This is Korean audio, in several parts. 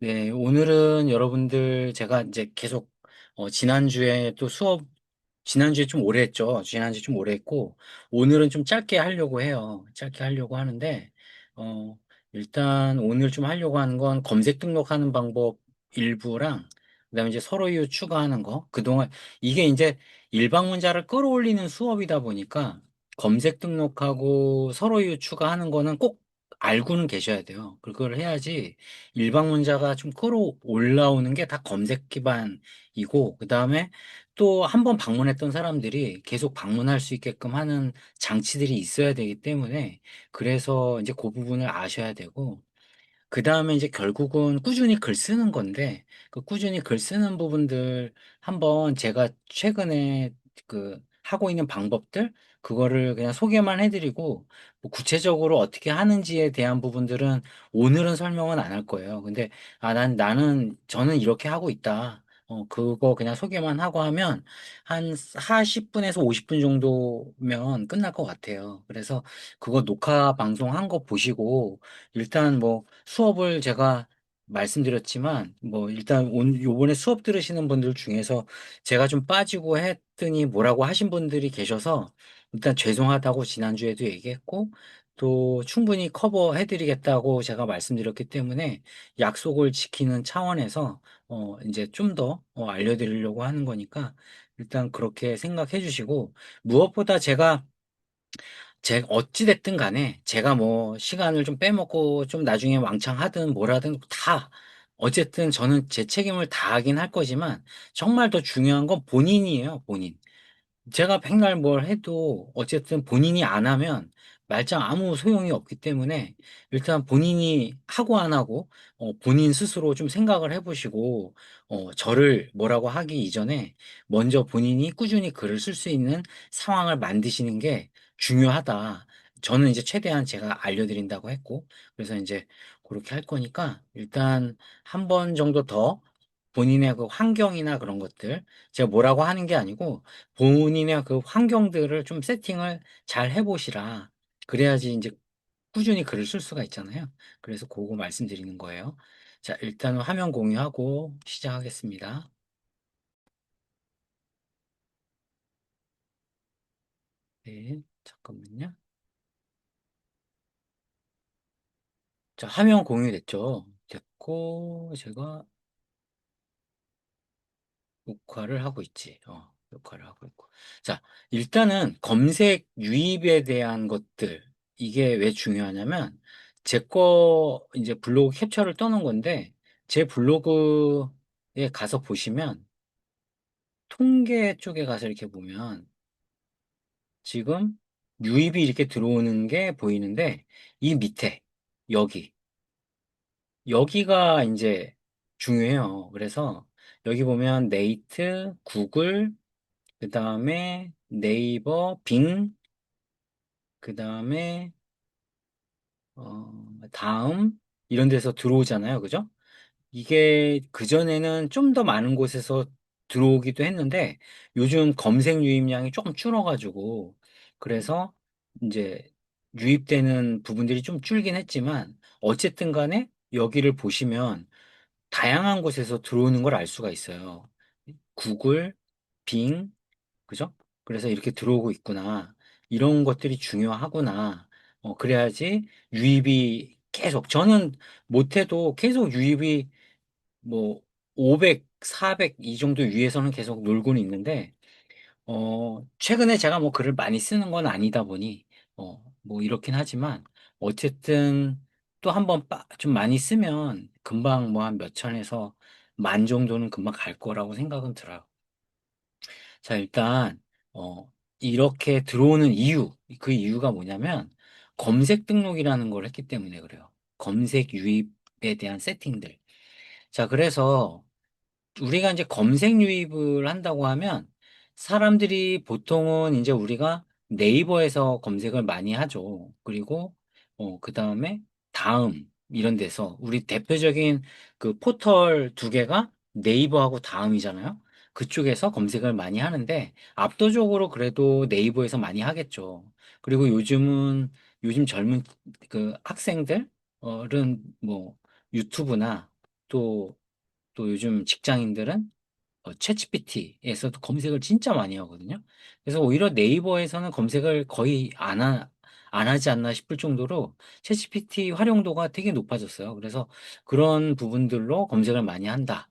네, 오늘은 여러분들 제가 이제 계속 지난주에 또 지난주에 좀 오래 했죠. 지난주에 좀 오래 했고 오늘은 좀 짧게 하려고 해요. 짧게 하려고 하는데 어 일단 오늘 좀 하려고 하는 건 검색 등록하는 방법 일부랑 그다음에 이제 서로 이유 추가하는 거. 그동안 이게 이제 일반 문자를 끌어올리는 수업이다 보니까 검색 등록하고 서로 이유 추가하는 거는 꼭 알고는 계셔야 돼요. 그걸 해야지 일반 문자가 좀 끌어올라오는 게 다 검색 기반이고, 그 다음에 또 한 번 방문했던 사람들이 계속 방문할 수 있게끔 하는 장치들이 있어야 되기 때문에, 그래서 이제 그 부분을 아셔야 되고, 그 다음에 이제 결국은 꾸준히 글 쓰는 건데, 그 꾸준히 글 쓰는 부분들 한번 제가 최근에 하고 있는 방법들, 그거를 그냥 소개만 해드리고, 뭐 구체적으로 어떻게 하는지에 대한 부분들은 오늘은 설명은 안 할 거예요. 근데, 저는 이렇게 하고 있다. 그거 그냥 소개만 하고 하면 한 40분에서 50분 정도면 끝날 것 같아요. 그래서 그거 녹화 방송한 거 보시고, 일단 뭐 수업을 제가 말씀드렸지만 뭐 일단 요번에 수업 들으시는 분들 중에서 제가 좀 빠지고 했더니 뭐라고 하신 분들이 계셔서 일단 죄송하다고 지난주에도 얘기했고 또 충분히 커버해드리겠다고 제가 말씀드렸기 때문에 약속을 지키는 차원에서 이제 좀 더 알려드리려고 하는 거니까 일단 그렇게 생각해 주시고 무엇보다 어찌됐든 간에 제가 뭐 시간을 좀 빼먹고 좀 나중에 왕창 하든 뭘 하든 다 어쨌든 저는 제 책임을 다하긴 할 거지만 정말 더 중요한 건 본인이에요, 본인. 제가 백날 뭘 해도 어쨌든 본인이 안 하면 말짱 아무 소용이 없기 때문에 일단 본인이 하고 안 하고 본인 스스로 좀 생각을 해보시고 저를 뭐라고 하기 이전에 먼저 본인이 꾸준히 글을 쓸 수 있는 상황을 만드시는 게 중요하다. 저는 이제 최대한 제가 알려드린다고 했고 그래서 이제 그렇게 할 거니까 일단 한 번 정도 더 본인의 그 환경이나 그런 것들 제가 뭐라고 하는 게 아니고 본인의 그 환경들을 좀 세팅을 잘 해보시라. 그래야지 이제 꾸준히 글을 쓸 수가 있잖아요. 그래서 그거 말씀드리는 거예요. 자, 일단 화면 공유하고 시작하겠습니다. 네, 잠깐만요. 자, 화면 공유됐죠? 됐고, 제가 녹화를 하고 있지. 녹화를 하고 있고. 자, 일단은 검색 유입에 대한 것들, 이게 왜 중요하냐면, 제 거 이제 블로그 캡처를 떠놓은 건데, 제 블로그에 가서 보시면, 통계 쪽에 가서 이렇게 보면, 지금 유입이 이렇게 들어오는 게 보이는데, 이 밑에, 여기, 여기가 이제 중요해요. 그래서, 여기 보면 네이트, 구글, 그 다음에 네이버, 빙, 그 다음에, 다음, 이런 데서 들어오잖아요. 그죠? 이게 그전에는 좀 더 많은 곳에서 들어오기도 했는데, 요즘 검색 유입량이 조금 줄어가지고, 그래서 이제 유입되는 부분들이 좀 줄긴 했지만, 어쨌든 간에 여기를 보시면 다양한 곳에서 들어오는 걸 알 수가 있어요. 구글, 빙, 그죠? 그래서 이렇게 들어오고 있구나. 이런 것들이 중요하구나. 그래야지 유입이 계속, 저는 못해도 계속 유입이 뭐 500, 400 이 정도 위에서는 계속 놀고는 있는데, 최근에 제가 뭐 글을 많이 쓰는 건 아니다 보니, 뭐 이렇긴 하지만, 어쨌든 또 한번 좀 많이 쓰면 금방 뭐 한 몇 천에서 만 정도는 금방 갈 거라고 생각은 들어요. 자, 일단, 이렇게 들어오는 이유, 그 이유가 뭐냐면, 검색 등록이라는 걸 했기 때문에 그래요. 검색 유입에 대한 세팅들. 자, 그래서, 우리가 이제 검색 유입을 한다고 하면 사람들이 보통은 이제 우리가 네이버에서 검색을 많이 하죠. 그리고 그 다음에 다음 이런 데서 우리 대표적인 그 포털 두 개가 네이버하고 다음이잖아요. 그쪽에서 검색을 많이 하는데 압도적으로 그래도 네이버에서 많이 하겠죠. 그리고 요즘 젊은 그 학생들은 뭐 유튜브나 또, 또 요즘 직장인들은 챗GPT에서도 검색을 진짜 많이 하거든요. 그래서 오히려 네이버에서는 검색을 거의 안 하지 않나 싶을 정도로 챗GPT 활용도가 되게 높아졌어요. 그래서 그런 부분들로 검색을 많이 한다.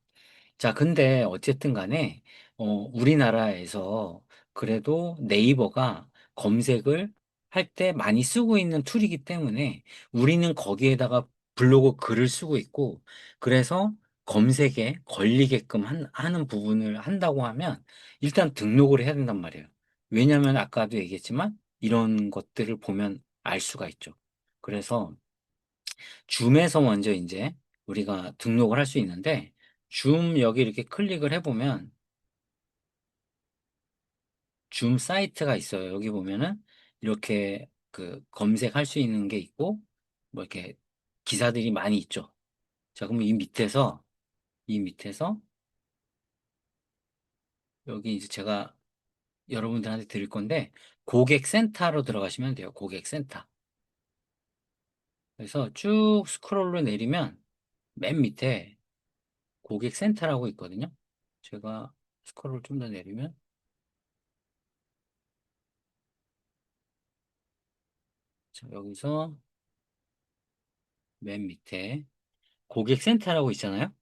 자, 근데 어쨌든 간에, 우리나라에서 그래도 네이버가 검색을 할 때 많이 쓰고 있는 툴이기 때문에 우리는 거기에다가 블로그 글을 쓰고 있고, 그래서 검색에 걸리게끔 하는 부분을 한다고 하면 일단 등록을 해야 된단 말이에요. 왜냐하면 아까도 얘기했지만 이런 것들을 보면 알 수가 있죠. 그래서 줌에서 먼저 이제 우리가 등록을 할 수 있는데, 줌 여기 이렇게 클릭을 해보면 줌 사이트가 있어요. 여기 보면은 이렇게 그 검색할 수 있는 게 있고 뭐 이렇게 기사들이 많이 있죠. 자, 그럼 이 밑에서 여기 이제 제가 여러분들한테 드릴 건데, 고객센터로 들어가시면 돼요. 고객센터. 그래서 쭉 스크롤로 내리면 맨 밑에 고객센터라고 있거든요. 제가 스크롤 좀 더 내리면, 자, 여기서 맨 밑에 고객센터라고 있잖아요.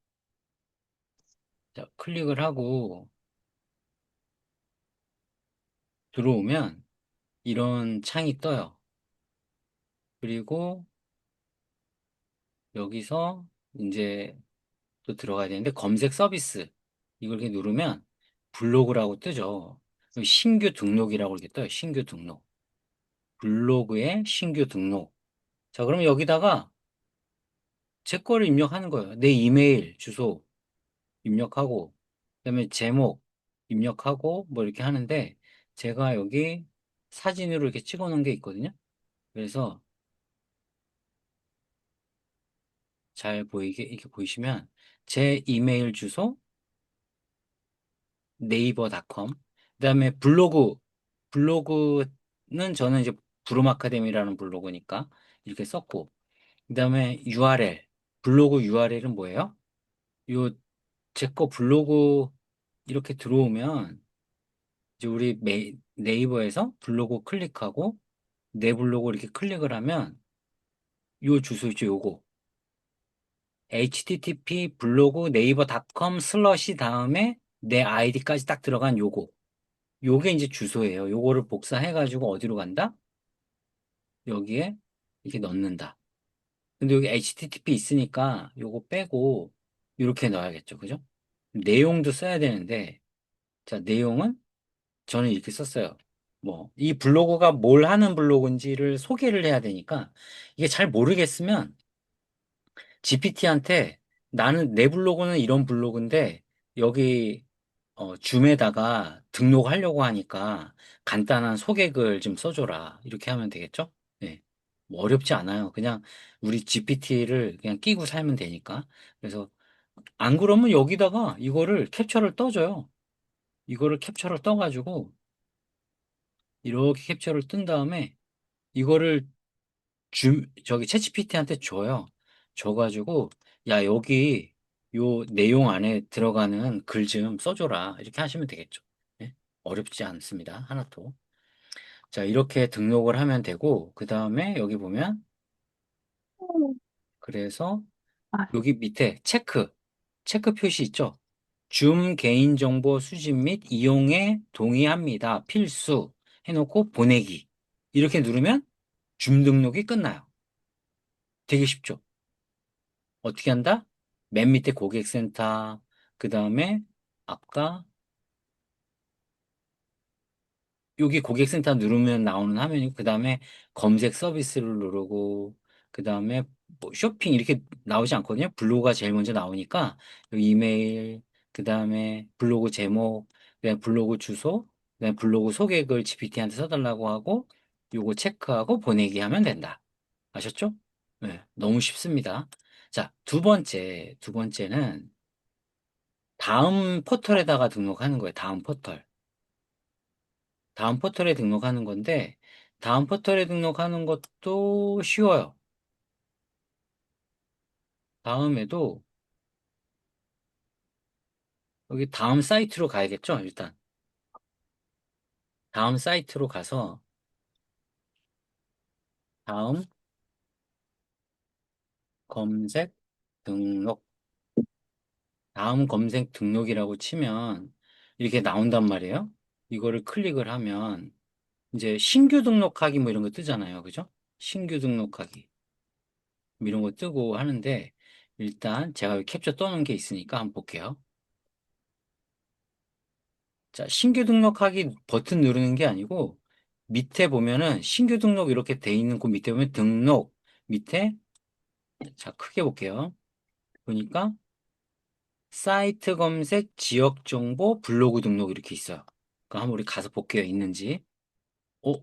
자, 클릭을 하고 들어오면 이런 창이 떠요. 그리고 여기서 이제 또 들어가야 되는데, 검색 서비스 이걸 이렇게 누르면 블로그라고 뜨죠. 그럼 신규 등록이라고 이렇게 떠요. 신규 등록. 블로그에 신규 등록. 자, 그러면 여기다가 제 거를 입력하는 거예요. 내 이메일 주소 입력하고, 그다음에 제목 입력하고 뭐 이렇게 하는데, 제가 여기 사진으로 이렇게 찍어 놓은 게 있거든요. 그래서 잘 보이게 이렇게 보이시면 제 이메일 주소 네이버닷컴, 그다음에 블로그는 저는 이제 부름 아카데미라는 블로그니까 이렇게 썼고, 그다음에 URL, 블로그 URL은 뭐예요? 요 제 거 블로그 이렇게 들어오면 이제 우리 네이버에서 블로그 클릭하고 내 블로그 이렇게 클릭을 하면 요 주소 있죠, 요거. http 블로그 네이버닷컴 슬러시 다음에 내 아이디까지 딱 들어간 요거. 요게 이제 주소예요. 요거를 복사해가지고 어디로 간다? 여기에 이렇게 넣는다. 근데 여기 HTTP 있으니까 요거 빼고 이렇게 넣어야겠죠. 그죠? 내용도 써야 되는데, 자, 내용은 저는 이렇게 썼어요. 뭐, 이 블로그가 뭘 하는 블로그인지를 소개를 해야 되니까, 이게 잘 모르겠으면 GPT한테 나는 내 블로그는 이런 블로그인데 여기 줌에다가 등록하려고 하니까 간단한 소개글 좀 써줘라. 이렇게 하면 되겠죠? 네. 뭐 어렵지 않아요. 그냥 우리 GPT를 그냥 끼고 살면 되니까. 그래서 안 그러면 여기다가 이거를 캡처를 떠줘요. 이거를 캡처를 떠가지고 이렇게 캡처를 뜬 다음에 이거를 저기 챗GPT한테 줘요. 줘가지고, 야, 여기 요 내용 안에 들어가는 글 좀 써줘라. 이렇게 하시면 되겠죠. 예? 어렵지 않습니다. 하나도. 자, 이렇게 등록을 하면 되고, 그 다음에 여기 보면, 그래서 아, 여기 밑에 체크 표시 있죠? 줌 개인정보 수집 및 이용에 동의합니다. 필수 해놓고 보내기. 이렇게 누르면 줌 등록이 끝나요. 되게 쉽죠? 어떻게 한다? 맨 밑에 고객센터, 그 다음에 아까 여기 고객센터 누르면 나오는 화면이고, 그 다음에 검색 서비스를 누르고, 그 다음에 뭐 쇼핑 이렇게 나오지 않거든요. 블로그가 제일 먼저 나오니까 여기 이메일, 그 다음에 블로그 제목, 그다음에 블로그 주소, 그다음에 블로그 소개글 GPT한테 써달라고 하고 요거 체크하고 보내기 하면 된다. 아셨죠? 네, 너무 쉽습니다. 자, 두 번째는 다음 포털에다가 등록하는 거예요. 다음 포털. 다음 포털에 등록하는 건데, 다음 포털에 등록하는 것도 쉬워요. 다음에도 여기 다음 사이트로 가야겠죠, 일단. 다음 사이트로 가서, 다음 검색 등록, 다음 검색 등록이라고 치면 이렇게 나온단 말이에요. 이거를 클릭을 하면 이제 신규 등록하기 뭐 이런 거 뜨잖아요. 그죠? 신규 등록하기. 뭐 이런 거 뜨고 하는데 일단 제가 여기 캡처 떠놓은 게 있으니까 한번 볼게요. 자, 신규 등록하기 버튼 누르는 게 아니고 밑에 보면은 신규 등록 이렇게 돼 있는 그 밑에 보면 등록 밑에 자, 크게 볼게요. 보니까 사이트 검색, 지역 정보, 블로그 등록 이렇게 있어요. 그럼 한번 우리 가서 볼게요. 있는지.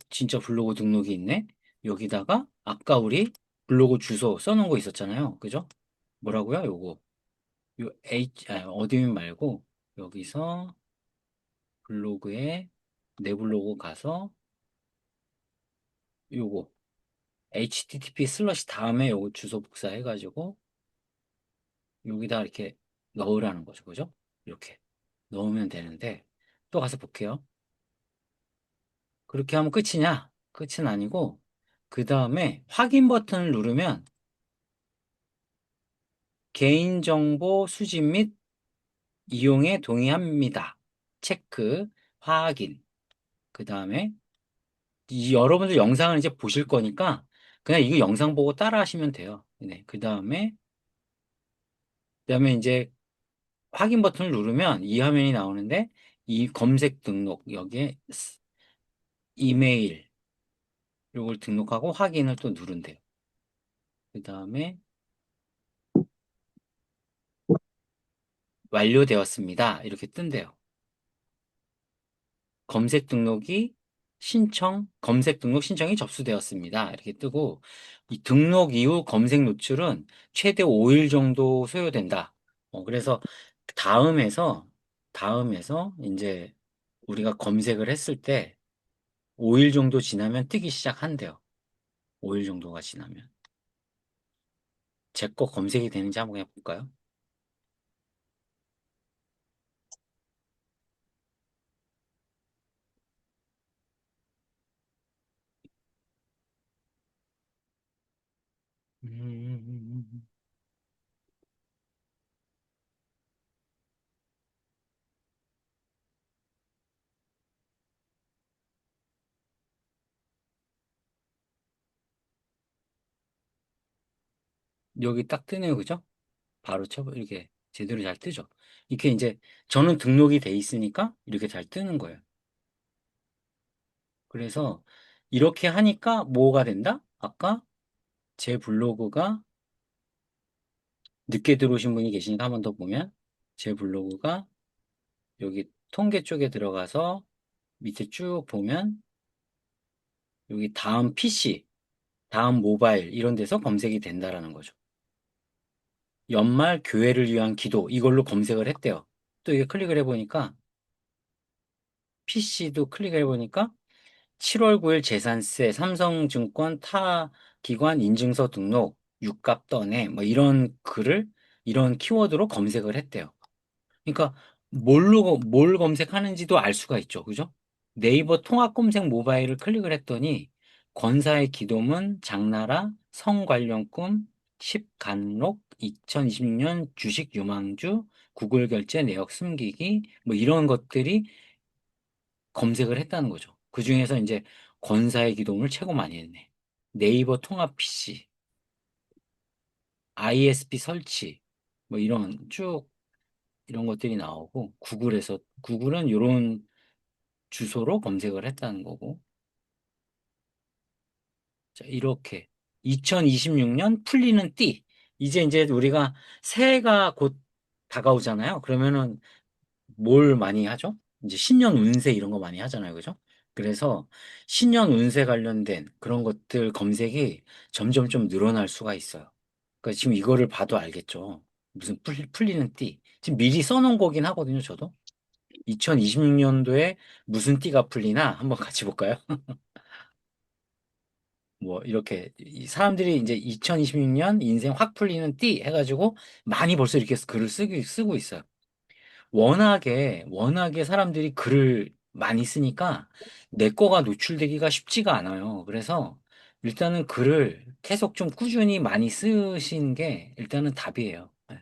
진짜 블로그 등록이 있네. 여기다가 아까 우리 블로그 주소 써놓은 거 있었잖아요. 그죠? 뭐라고요? 요거. 어드민 말고 여기서 블로그에 내 블로그 가서 요거 http 슬러시 다음에 요거 주소 복사해가지고 여기다 이렇게 넣으라는 거죠. 그죠? 이렇게 넣으면 되는데 또 가서 볼게요. 그렇게 하면 끝이냐? 끝은 아니고 그 다음에 확인 버튼을 누르면 개인정보 수집 및 이용에 동의합니다. 체크, 확인. 그 다음에 여러분들 영상을 이제 보실 거니까 그냥 이거 영상 보고 따라 하시면 돼요. 네. 그 다음에 이제 확인 버튼을 누르면 이 화면이 나오는데 이 검색 등록 여기에 이메일 이걸 등록하고 확인을 또 누른대요. 그 다음에 완료되었습니다. 이렇게 뜬대요. 검색 등록 신청이 접수되었습니다. 이렇게 뜨고, 이 등록 이후 검색 노출은 최대 5일 정도 소요된다. 그래서 다음에서 이제 우리가 검색을 했을 때 5일 정도 지나면 뜨기 시작한대요. 5일 정도가 지나면. 제 거 검색이 되는지 한번 해볼까요? 음, 여기 딱 뜨네요. 그죠? 바로 이렇게 제대로 잘 뜨죠. 이렇게 이제 저는 등록이 돼 있으니까 이렇게 잘 뜨는 거예요. 그래서 이렇게 하니까 뭐가 된다? 아까 제 블로그가 늦게 들어오신 분이 계시니까 한 번 더 보면 제 블로그가 여기 통계 쪽에 들어가서 밑에 쭉 보면 여기 다음 PC, 다음 모바일 이런 데서 검색이 된다라는 거죠. 연말 교회를 위한 기도 이걸로 검색을 했대요. 또 이게 클릭을 해보니까 PC도 클릭을 해보니까 7월 9일 재산세, 삼성증권 타 기관 인증서 등록, 육갑 떠내, 뭐 이런 글을, 이런 키워드로 검색을 했대요. 그러니까 뭘 검색하는지도 알 수가 있죠. 그죠? 네이버 통합 검색 모바일을 클릭을 했더니 권사의 기도문, 장나라, 성 관련 꿈, 10간록, 2026년 주식 유망주, 구글 결제 내역 숨기기, 뭐 이런 것들이 검색을 했다는 거죠. 그 중에서 이제 권사의 기동을 최고 많이 했네. 네이버 통합 PC, ISP 설치, 뭐 이런 것들이 나오고, 구글은 이런 주소로 검색을 했다는 거고, 자, 이렇게. 2026년 풀리는 띠. 이제 우리가 새해가 곧 다가오잖아요. 그러면은 뭘 많이 하죠? 이제 신년 운세 이런 거 많이 하잖아요. 그죠? 그래서 신년 운세 관련된 그런 것들 검색이 점점 좀 늘어날 수가 있어요. 그러니까 지금 이거를 봐도 알겠죠. 무슨 풀리는 띠. 지금 미리 써놓은 거긴 하거든요, 저도. 2026년도에 무슨 띠가 풀리나 한번 같이 볼까요? 뭐, 이렇게, 이 사람들이 이제 2026년 인생 확 풀리는 띠 해가지고 많이 벌써 이렇게 글을 쓰고 있어요. 워낙에 사람들이 글을 많이 쓰니까 내 거가 노출되기가 쉽지가 않아요. 그래서 일단은 글을 계속 좀 꾸준히 많이 쓰신 게 일단은 답이에요. 네.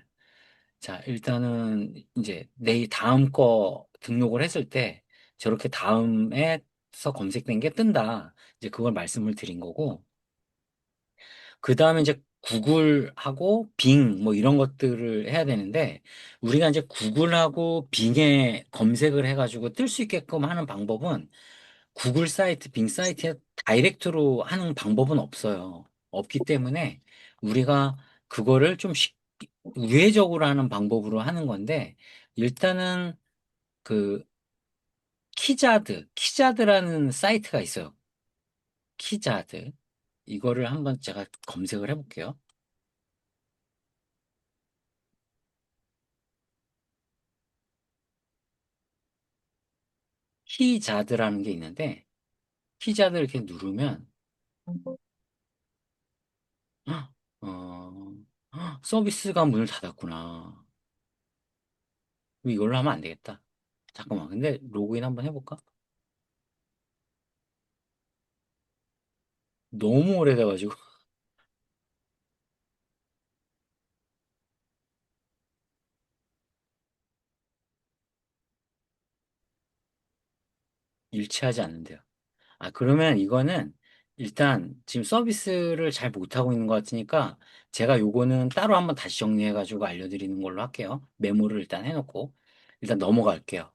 자, 일단은 이제 내 다음 거 등록을 했을 때 저렇게 다음에서 검색된 게 뜬다. 이제 그걸 말씀을 드린 거고, 그 다음에 이제 구글하고 빙 뭐 이런 것들을 해야 되는데 우리가 이제 구글하고 빙에 검색을 해가지고 뜰 수 있게끔 하는 방법은 구글 사이트, 빙 사이트에 다이렉트로 하는 방법은 없어요. 없기 때문에 우리가 그거를 좀 우회적으로 하는 방법으로 하는 건데 일단은 그 키자드라는 사이트가 있어요. 키자드. 이거를 한번 제가 검색을 해볼게요. 키자드라는 게 있는데 키자드 이렇게 누르면 헉, 서비스가 문을 닫았구나. 그럼 이걸로 하면 안 되겠다. 잠깐만. 근데 로그인 한번 해볼까? 너무 오래돼가지고 일치하지 않는데요. 아, 그러면 이거는 일단 지금 서비스를 잘 못하고 있는 것 같으니까 제가 요거는 따로 한번 다시 정리해가지고 알려드리는 걸로 할게요. 메모를 일단 해놓고 일단 넘어갈게요.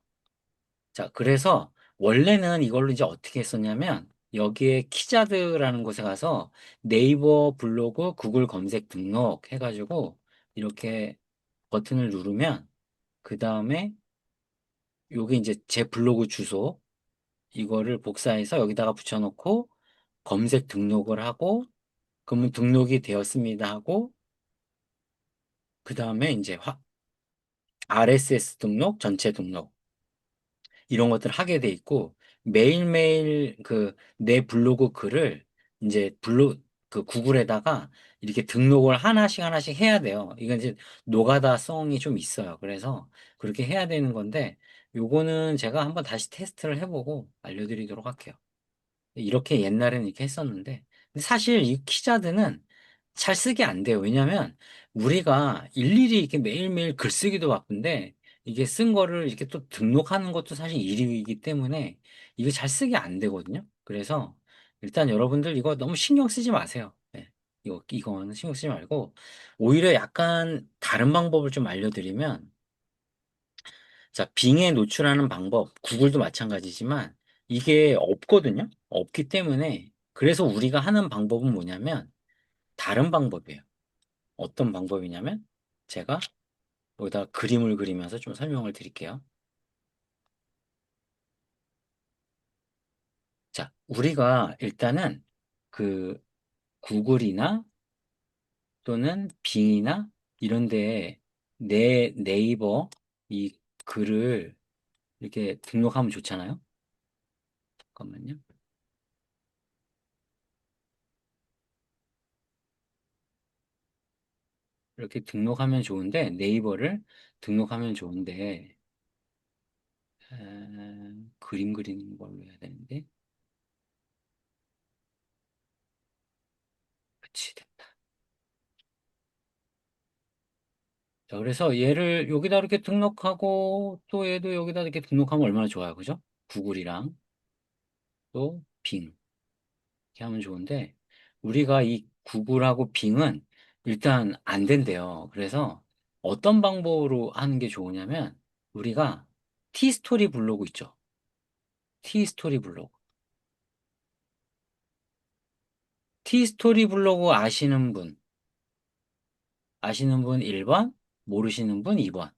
자, 그래서 원래는 이걸로 이제 어떻게 했었냐면 여기에 키자드라는 곳에 가서 네이버 블로그 구글 검색 등록 해가지고 이렇게 버튼을 누르면 그 다음에 요게 이제 제 블로그 주소 이거를 복사해서 여기다가 붙여놓고 검색 등록을 하고 그러면 등록이 되었습니다 하고 그 다음에 이제 RSS 등록, 전체 등록 이런 것들을 하게 돼 있고 매일매일 그 내 블로그 글을 이제 그 구글에다가 이렇게 등록을 하나씩 하나씩 해야 돼요. 이건 이제 노가다성이 좀 있어요. 그래서 그렇게 해야 되는 건데 요거는 제가 한번 다시 테스트를 해보고 알려드리도록 할게요. 이렇게 옛날에는 이렇게 했었는데 근데 사실 이 키자드는 잘 쓰기 안 돼요. 왜냐면 우리가 일일이 이렇게 매일매일 글쓰기도 바쁜데 이게 쓴 거를 이렇게 또 등록하는 것도 사실 일이기 때문에 이게 잘 쓰기 안 되거든요. 그래서 일단 여러분들 이거 너무 신경 쓰지 마세요. 네. 이거는 신경 쓰지 말고 오히려 약간 다른 방법을 좀 알려드리면 자, 빙에 노출하는 방법, 구글도 마찬가지지만 이게 없거든요. 없기 때문에 그래서 우리가 하는 방법은 뭐냐면 다른 방법이에요. 어떤 방법이냐면 제가 여기다 그림을 그리면서 좀 설명을 드릴게요. 자, 우리가 일단은 그 구글이나 또는 빙이나 이런 데에 내 네이버 이 글을 이렇게 등록하면 좋잖아요. 잠깐만요. 이렇게 등록하면 좋은데 네이버를 등록하면 좋은데 그림 그리는 걸로 해야 되는데 그치 됐다. 자, 그래서 얘를 여기다 이렇게 등록하고 또 얘도 여기다 이렇게 등록하면 얼마나 좋아요, 그죠? 구글이랑 또 빙 이렇게 하면 좋은데 우리가 이 구글하고 빙은 일단 안 된대요. 그래서 어떤 방법으로 하는 게 좋으냐면 우리가 티스토리 블로그 있죠? 티스토리 블로그. 티스토리 블로그 아시는 분 1번, 모르시는 분 2번.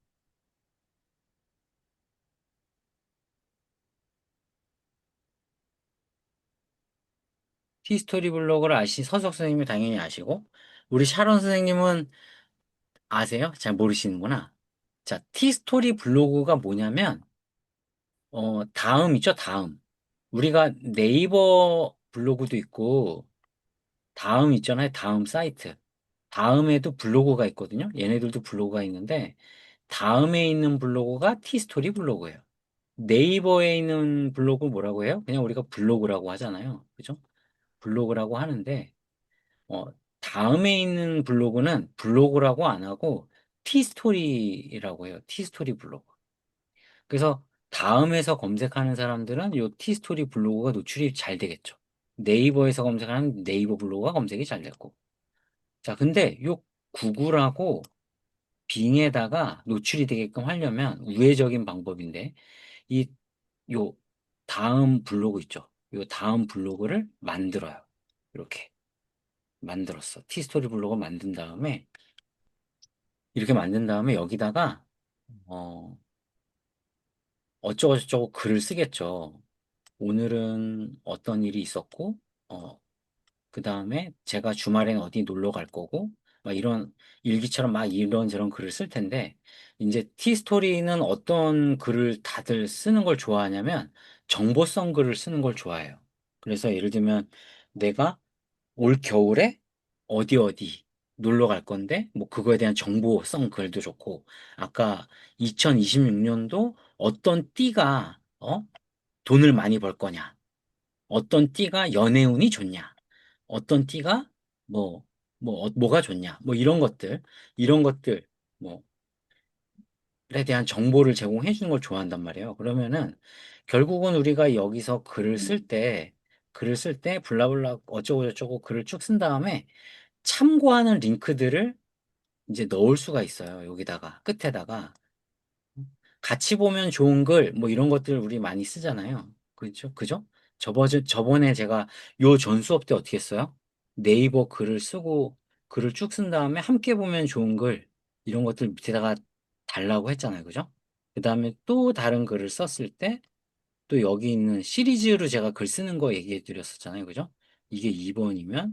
티스토리 블로그를 서석 선생님이 당연히 아시고, 우리 샤론 선생님은 아세요? 잘 모르시는구나. 자, 티스토리 블로그가 뭐냐면, 다음 있죠, 다음. 우리가 네이버 블로그도 있고, 다음 있잖아요, 다음 사이트. 다음에도 블로그가 있거든요. 얘네들도 블로그가 있는데, 다음에 있는 블로그가 티스토리 블로그예요. 네이버에 있는 블로그 뭐라고 해요? 그냥 우리가 블로그라고 하잖아요. 그죠? 블로그라고 하는데, 어, 다음에 있는 블로그는 블로그라고 안 하고 티스토리라고 해요. 티스토리 블로그. 그래서 다음에서 검색하는 사람들은 요 티스토리 블로그가 노출이 잘 되겠죠. 네이버에서 검색하는 네이버 블로그가 검색이 잘 됐고. 자, 근데 요 구글하고 빙에다가 노출이 되게끔 하려면 우회적인 방법인데, 이, 요 다음 블로그 있죠. 요 다음 블로그를 만들어요. 이렇게 만들었어. 티스토리 블로그 만든 다음에, 이렇게 만든 다음에 여기다가, 어, 어쩌고저쩌고 글을 쓰겠죠. 오늘은 어떤 일이 있었고, 어, 그 다음에 제가 주말에는 어디 놀러 갈 거고, 막 이런 일기처럼 막 이런저런 글을 쓸 텐데, 이제 티스토리는 어떤 글을 다들 쓰는 걸 좋아하냐면, 정보성 글을 쓰는 걸 좋아해요. 그래서 예를 들면, 내가 올 겨울에 어디 어디 놀러 갈 건데, 뭐 그거에 대한 정보성 글도 좋고, 아까 2026년도 어떤 띠가, 돈을 많이 벌 거냐, 어떤 띠가 연애운이 좋냐, 어떤 띠가 뭐, 뭐가 좋냐, 뭐 이런 것들, 뭐에 대한 정보를 제공해 주는 걸 좋아한단 말이에요. 그러면은 결국은 우리가 여기서 글을 쓸 때 블라블라 어쩌고저쩌고 글을 쭉 쓴 다음에 참고하는 링크들을 이제 넣을 수가 있어요. 여기다가, 끝에다가. 같이 보면 좋은 글, 뭐 이런 것들 우리 많이 쓰잖아요. 그죠? 그죠? 저번에 제가 요 전 수업 때 어떻게 했어요? 네이버 글을 쓰고, 글을 쭉 쓴 다음에 함께 보면 좋은 글, 이런 것들 밑에다가 달라고 했잖아요. 그죠? 그 다음에 또 다른 글을 썼을 때, 또 여기 있는 시리즈로 제가 글 쓰는 거 얘기해 드렸었잖아요. 그죠? 이게 2번이면,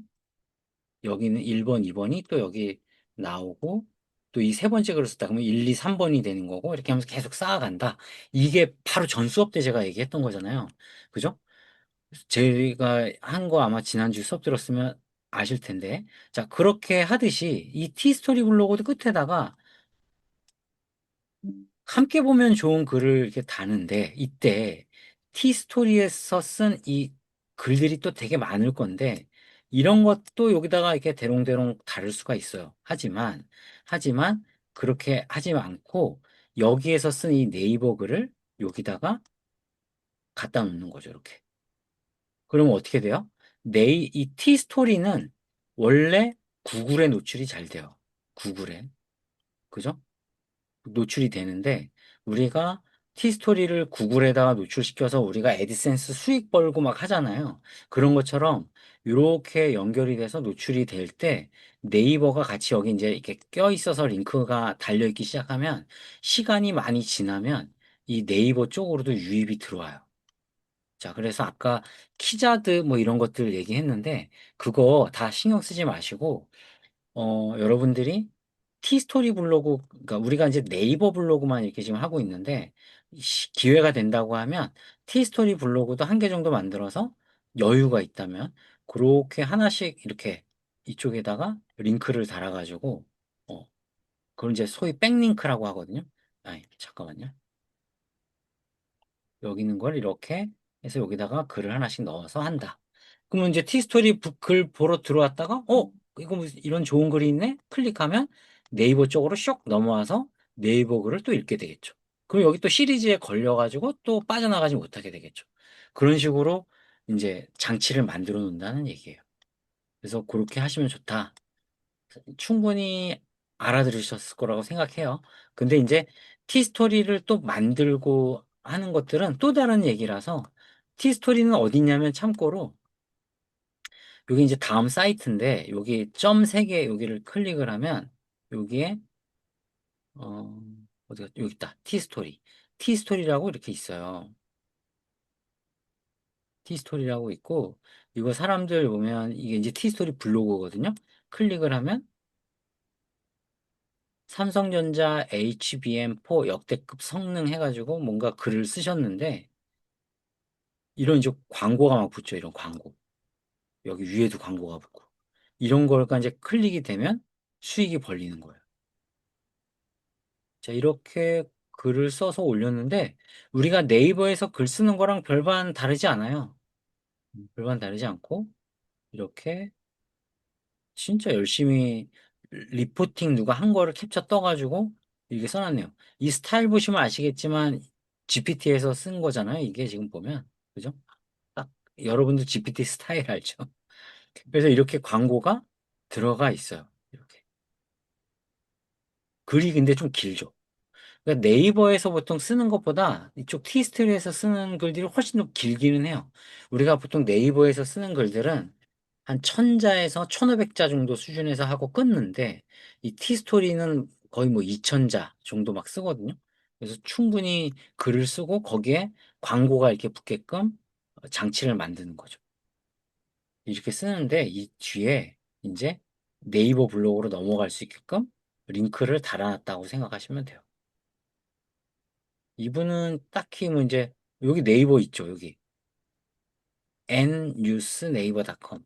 여기는 1번, 2번이 또 여기 나오고, 또 이 세 번째 글을 썼다 그러면 1, 2, 3번이 되는 거고, 이렇게 하면서 계속 쌓아간다. 이게 바로 전 수업 때 제가 얘기했던 거잖아요. 그죠? 제가 한 거 아마 지난주 수업 들었으면 아실 텐데. 자, 그렇게 하듯이 이 티스토리 블로그도 끝에다가 함께 보면 좋은 글을 이렇게 다는데, 이때 티스토리에서 쓴 이 글들이 또 되게 많을 건데, 이런 것도 여기다가 이렇게 대롱대롱 다룰 수가 있어요. 하지만, 그렇게 하지 않고, 여기에서 쓴 이 네이버 글을 여기다가 갖다 놓는 거죠, 이렇게. 그러면 어떻게 돼요? 이 티스토리는 원래 구글에 노출이 잘 돼요. 구글에. 그죠? 노출이 되는데 우리가 티스토리를 구글에다가 노출시켜서 우리가 애드센스 수익 벌고 막 하잖아요. 그런 것처럼 이렇게 연결이 돼서 노출이 될 때 네이버가 같이 여기 이제 이렇게 껴 있어서 링크가 달려 있기 시작하면 시간이 많이 지나면 이 네이버 쪽으로도 유입이 들어와요. 자, 그래서 아까 키자드 뭐 이런 것들 얘기했는데 그거 다 신경 쓰지 마시고 여러분들이 티스토리 블로그, 그러니까 우리가 이제 네이버 블로그만 이렇게 지금 하고 있는데, 기회가 된다고 하면 티스토리 블로그도 한 개 정도 만들어서 여유가 있다면, 그렇게 하나씩 이렇게 이쪽에다가 링크를 달아가지고, 어, 그걸 이제 소위 백링크라고 하거든요. 아니, 잠깐만요. 여기 있는 걸 이렇게 해서 여기다가 글을 하나씩 넣어서 한다. 그러면 이제 티스토리 글 보러 들어왔다가, 이거 무슨 이런 좋은 글이 있네? 클릭하면 네이버 쪽으로 쇽 넘어와서 네이버 글을 또 읽게 되겠죠. 그럼 여기 또 시리즈에 걸려가지고 또 빠져나가지 못하게 되겠죠. 그런 식으로 이제 장치를 만들어 놓는다는 얘기예요. 그래서 그렇게 하시면 좋다. 충분히 알아들으셨을 거라고 생각해요. 근데 이제 티스토리를 또 만들고 하는 것들은 또 다른 얘기라서 티스토리는 어디 있냐면 참고로 여기 이제 다음 사이트인데 여기 점 3개 여기를 클릭을 하면 여기에 어 어디가 여기 있다. 티스토리. 티스토리라고 이렇게 있어요. 티스토리라고 있고 이거 사람들 보면 이게 이제 티스토리 블로그거든요. 클릭을 하면 삼성전자 HBM4 역대급 성능 해가지고 뭔가 글을 쓰셨는데 이런 이제 광고가 막 붙죠. 이런 광고. 여기 위에도 광고가 붙고. 이런 걸까 이제 클릭이 되면 수익이 벌리는 거예요. 자, 이렇게 글을 써서 올렸는데, 우리가 네이버에서 글 쓰는 거랑 별반 다르지 않아요. 별반 다르지 않고, 이렇게 진짜 열심히 리포팅 누가 한 거를 캡처 떠가지고 이렇게 써놨네요. 이 스타일 보시면 아시겠지만 GPT에서 쓴 거잖아요. 이게 지금 보면. 그죠? 딱 여러분도 GPT 스타일 알죠? 그래서 이렇게 광고가 들어가 있어요. 이렇게. 글이 근데 좀 길죠. 그러니까 네이버에서 보통 쓰는 것보다 이쪽 티스토리에서 쓰는 글들이 훨씬 더 길기는 해요. 우리가 보통 네이버에서 쓰는 글들은 한 1000자에서 1500자 정도 수준에서 하고 끊는데 이 티스토리는 거의 뭐 2000자 정도 막 쓰거든요. 그래서 충분히 글을 쓰고 거기에 광고가 이렇게 붙게끔 장치를 만드는 거죠. 이렇게 쓰는데 이 뒤에 이제 네이버 블로그로 넘어갈 수 있게끔 링크를 달아놨다고 생각하시면 돼요. 이분은 딱히 뭐 이제 여기 네이버 있죠, 여기. newsnaver.com.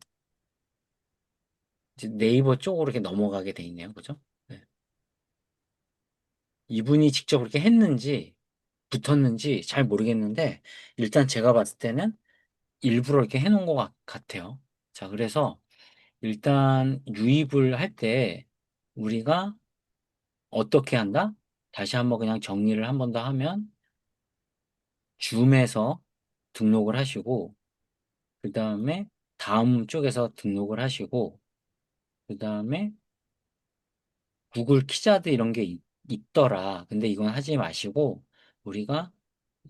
이제 네이버 쪽으로 이렇게 넘어가게 돼 있네요. 그죠? 네. 이분이 직접 그렇게 했는지 붙었는지 잘 모르겠는데 일단 제가 봤을 때는 일부러 이렇게 해놓은 것 같아요. 자, 그래서 일단 유입을 할 때 우리가 어떻게 한다? 다시 한번 그냥 정리를 한 번 더 하면 줌에서 등록을 하시고 그 다음에 다음 쪽에서 등록을 하시고 그 다음에 구글 키자드 이런 게 있더라. 근데 이건 하지 마시고 우리가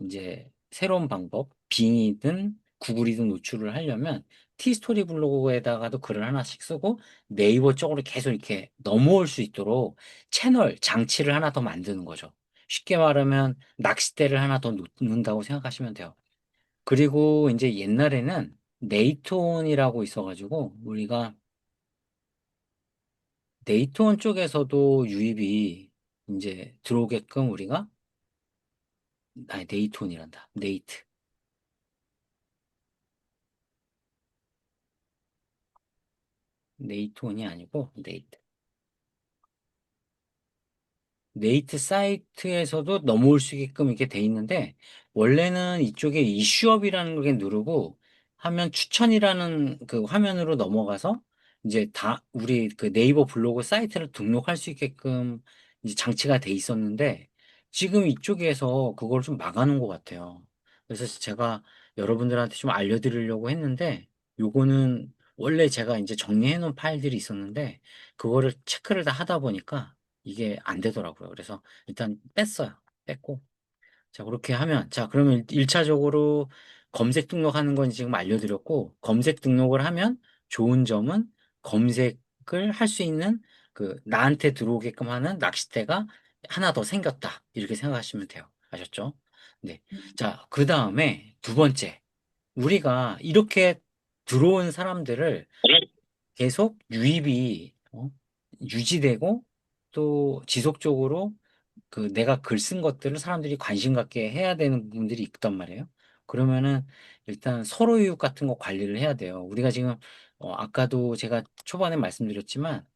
이제 새로운 방법, 빙이든 구글이든 노출을 하려면 티스토리 블로그에다가도 글을 하나씩 쓰고 네이버 쪽으로 계속 이렇게 넘어올 수 있도록 채널, 장치를 하나 더 만드는 거죠. 쉽게 말하면 낚싯대를 하나 더 놓는다고 생각하시면 돼요. 그리고 이제 옛날에는 네이톤이라고 있어가지고 우리가 네이트원 쪽에서도 유입이 이제 들어오게끔 우리가 아니 네이톤이란다. 네이톤이 아니고 네이트 사이트에서도 넘어올 수 있게끔 이렇게 돼 있는데 원래는 이쪽에 이슈업이라는 걸 누르고 하면 추천이라는 그 화면으로 넘어가서 이제 다 우리 그 네이버 블로그 사이트를 등록할 수 있게끔 이제 장치가 돼 있었는데 지금 이쪽에서 그걸 좀 막아놓은 것 같아요. 그래서 제가 여러분들한테 좀 알려드리려고 했는데 요거는 원래 제가 이제 정리해 놓은 파일들이 있었는데 그거를 체크를 다 하다 보니까 이게 안 되더라고요. 그래서 일단 뺐어요. 뺐고. 자, 그렇게 하면, 자, 그러면 1차적으로 검색 등록하는 건 지금 알려드렸고, 검색 등록을 하면 좋은 점은 검색을 할 수 있는 그, 나한테 들어오게끔 하는 낚싯대가 하나 더 생겼다. 이렇게 생각하시면 돼요. 아셨죠? 네. 자, 그 다음에 두 번째. 우리가 이렇게 들어온 사람들을 계속 유입이 유지되고 또 지속적으로 그 내가 글 쓴 것들을 사람들이 관심 갖게 해야 되는 부분들이 있단 말이에요. 그러면은 일단 서로 이웃 같은 거 관리를 해야 돼요. 우리가 지금 아까도 제가 초반에 말씀드렸지만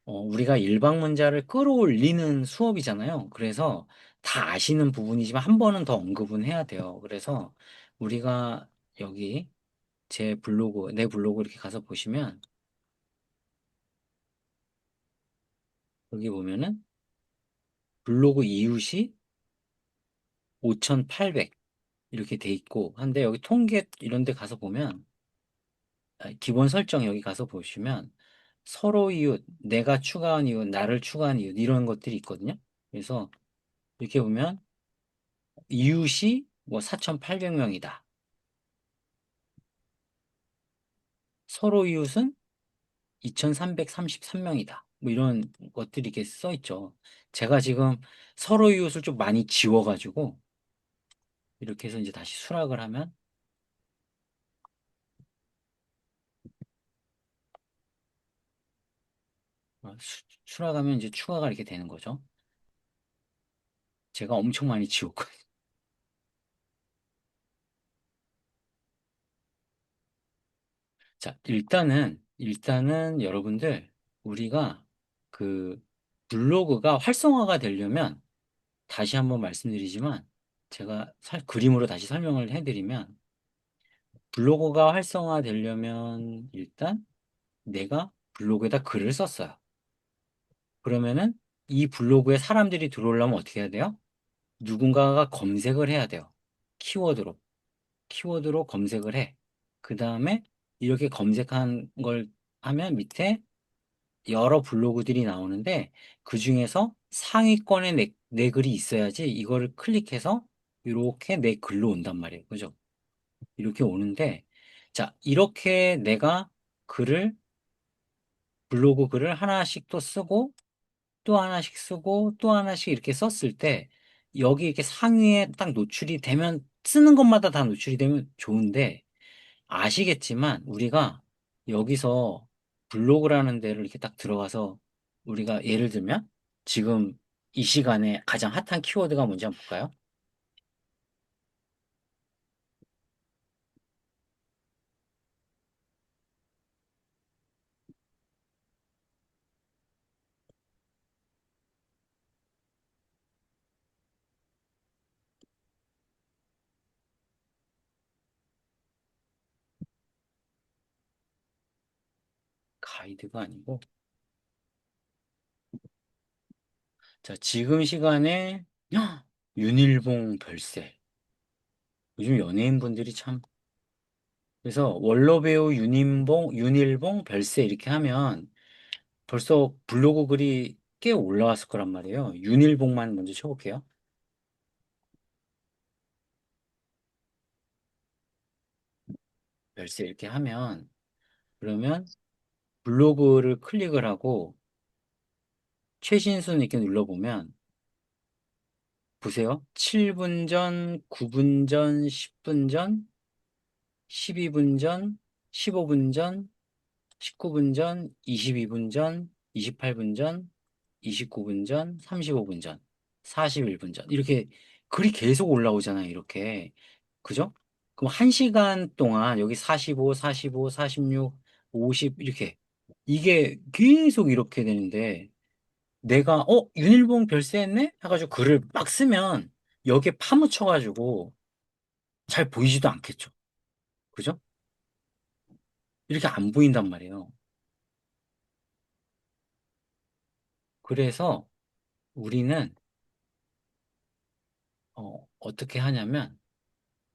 우리가 일방문자를 끌어올리는 수업이잖아요. 그래서 다 아시는 부분이지만 한 번은 더 언급은 해야 돼요. 그래서 우리가 여기 제 블로그, 내 블로그 이렇게 가서 보시면 여기 보면은 블로그 이웃이 5,800 이렇게 돼 있고 한데 여기 통계 이런 데 가서 보면 기본 설정 여기 가서 보시면 서로 이웃, 내가 추가한 이웃, 나를 추가한 이웃 이런 것들이 있거든요. 그래서 이렇게 보면 이웃이 뭐 4,800명이다. 서로 이웃은 2,333명이다. 뭐 이런 것들이 이렇게 써 있죠. 제가 지금 서로 이웃을 좀 많이 지워가지고 이렇게 해서 이제 다시 수락을 하면 수락하면 이제 추가가 이렇게 되는 거죠. 제가 엄청 많이 지웠거든요. 자, 일단은 여러분들, 우리가 그 블로그가 활성화가 되려면 다시 한번 말씀드리지만 제가 그림으로 다시 설명을 해드리면 블로그가 활성화되려면 일단 내가 블로그에다 글을 썼어요. 그러면은 이 블로그에 사람들이 들어오려면 어떻게 해야 돼요? 누군가가 검색을 해야 돼요. 키워드로. 키워드로 검색을 해. 그 다음에 이렇게 검색한 걸 하면 밑에 여러 블로그들이 나오는데 그 중에서 상위권에 내 글이 있어야지 이거를 클릭해서 이렇게 내 글로 온단 말이에요. 그죠? 이렇게 오는데 자, 이렇게 내가 글을 블로그 글을 하나씩 또 쓰고 또 하나씩 쓰고 또 하나씩 이렇게 썼을 때 여기 이렇게 상위에 딱 노출이 되면 쓰는 것마다 다 노출이 되면 좋은데 아시겠지만 우리가 여기서 블로그라는 데를 이렇게 딱 들어가서 우리가 예를 들면 지금 이 시간에 가장 핫한 키워드가 뭔지 한번 볼까요? 가이드가 아니고 자 지금 시간에 헉! 윤일봉 별세 요즘 연예인분들이 참 그래서 원로 배우 윤일봉 별세 이렇게 하면 벌써 블로그 글이 꽤 올라왔을 거란 말이에요. 윤일봉만 먼저 쳐볼게요. 별세 이렇게 하면 그러면 블로그를 클릭을 하고 최신순 이렇게 눌러보면 보세요. 7분 전, 9분 전, 10분 전, 12분 전, 15분 전, 19분 전, 22분 전, 28분 전, 29분 전, 35분 전, 41분 전. 이렇게 글이 계속 올라오잖아요. 이렇게. 그죠? 그럼 1시간 동안 여기 45, 45, 46, 50 이렇게 이게 계속 이렇게 되는데 내가 윤일봉 별세했네? 해가지고 글을 막 쓰면 여기에 파묻혀가지고 잘 보이지도 않겠죠. 그죠? 이렇게 안 보인단 말이에요. 그래서 우리는 어떻게 하냐면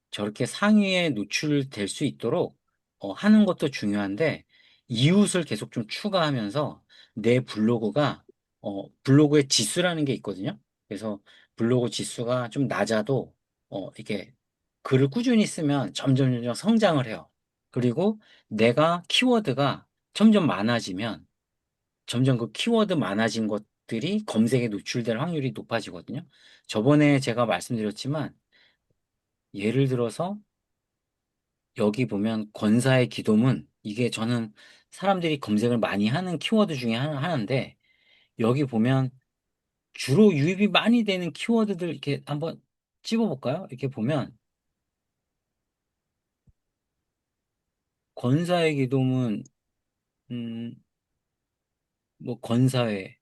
저렇게 상위에 노출될 수 있도록 하는 것도 중요한데 이웃을 계속 좀 추가하면서 내 블로그가 블로그의 지수라는 게 있거든요. 그래서 블로그 지수가 좀 낮아도 이게 글을 꾸준히 쓰면 점점 성장을 해요. 그리고 내가 키워드가 점점 많아지면 점점 그 키워드 많아진 것들이 검색에 노출될 확률이 높아지거든요. 저번에 제가 말씀드렸지만 예를 들어서 여기 보면 권사의 기도문 이게 저는 사람들이 검색을 많이 하는 키워드 중에 하나인데 여기 보면 주로 유입이 많이 되는 키워드들 이렇게 한번 찝어볼까요? 이렇게 보면 권사의 기도문 음, 뭐 권사회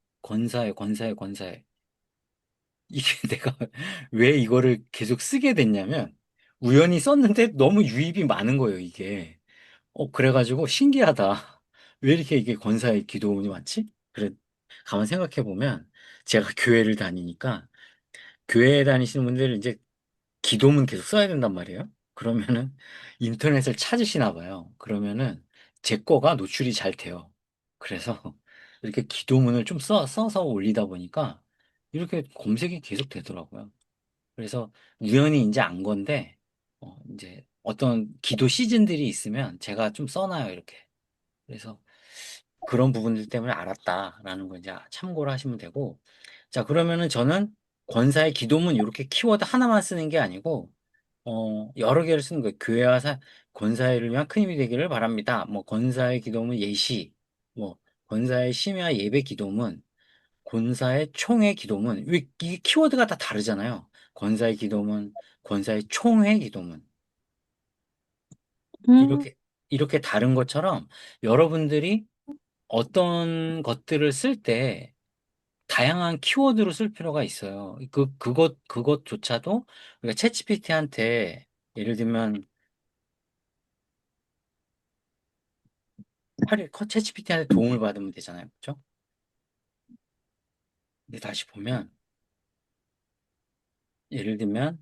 이게 내가 왜 이거를 계속 쓰게 됐냐면 우연히 썼는데 너무 유입이 많은 거예요, 이게. 그래가지고 신기하다. 왜 이렇게 이게 권사의 기도문이 많지? 그래, 가만 생각해 보면 제가 교회를 다니니까 교회에 다니시는 분들 이제 기도문 계속 써야 된단 말이에요. 그러면은 인터넷을 찾으시나 봐요. 그러면은 제 거가 노출이 잘 돼요. 그래서 이렇게 기도문을 좀 써서 올리다 보니까 이렇게 검색이 계속 되더라고요. 그래서 우연히 이제 안 건데, 이제 어떤 기도 시즌들이 있으면 제가 좀 써놔요, 이렇게. 그래서 그런 부분들 때문에 알았다라는 거 이제 참고를 하시면 되고. 자, 그러면은 저는 권사의 기도문 이렇게 키워드 하나만 쓰는 게 아니고, 여러 개를 쓰는 거예요. 권사회를 위한 큰 힘이 되기를 바랍니다. 뭐, 권사의 기도문 예시, 뭐, 권사의 심야 예배 기도문, 권사의 총회 기도문. 왜 이게 키워드가 다 다르잖아요. 권사의 기도문, 권사의 총회 기도문. 음, 이렇게 다른 것처럼 여러분들이 어떤 것들을 쓸 때 다양한 키워드로 쓸 필요가 있어요. 그것조차도 우리가 챗GPT한테 예를 들면 챗GPT한테 도움을 받으면 되잖아요. 그죠? 근데 다시 보면 예를 들면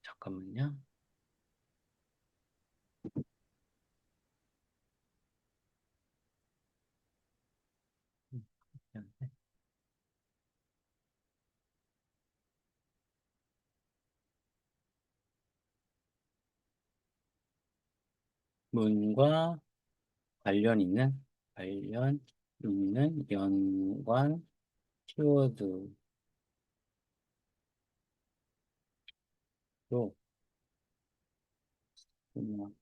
잠깐만요. 문과 관련 있는 관련 있는 연관 키워드로 그냥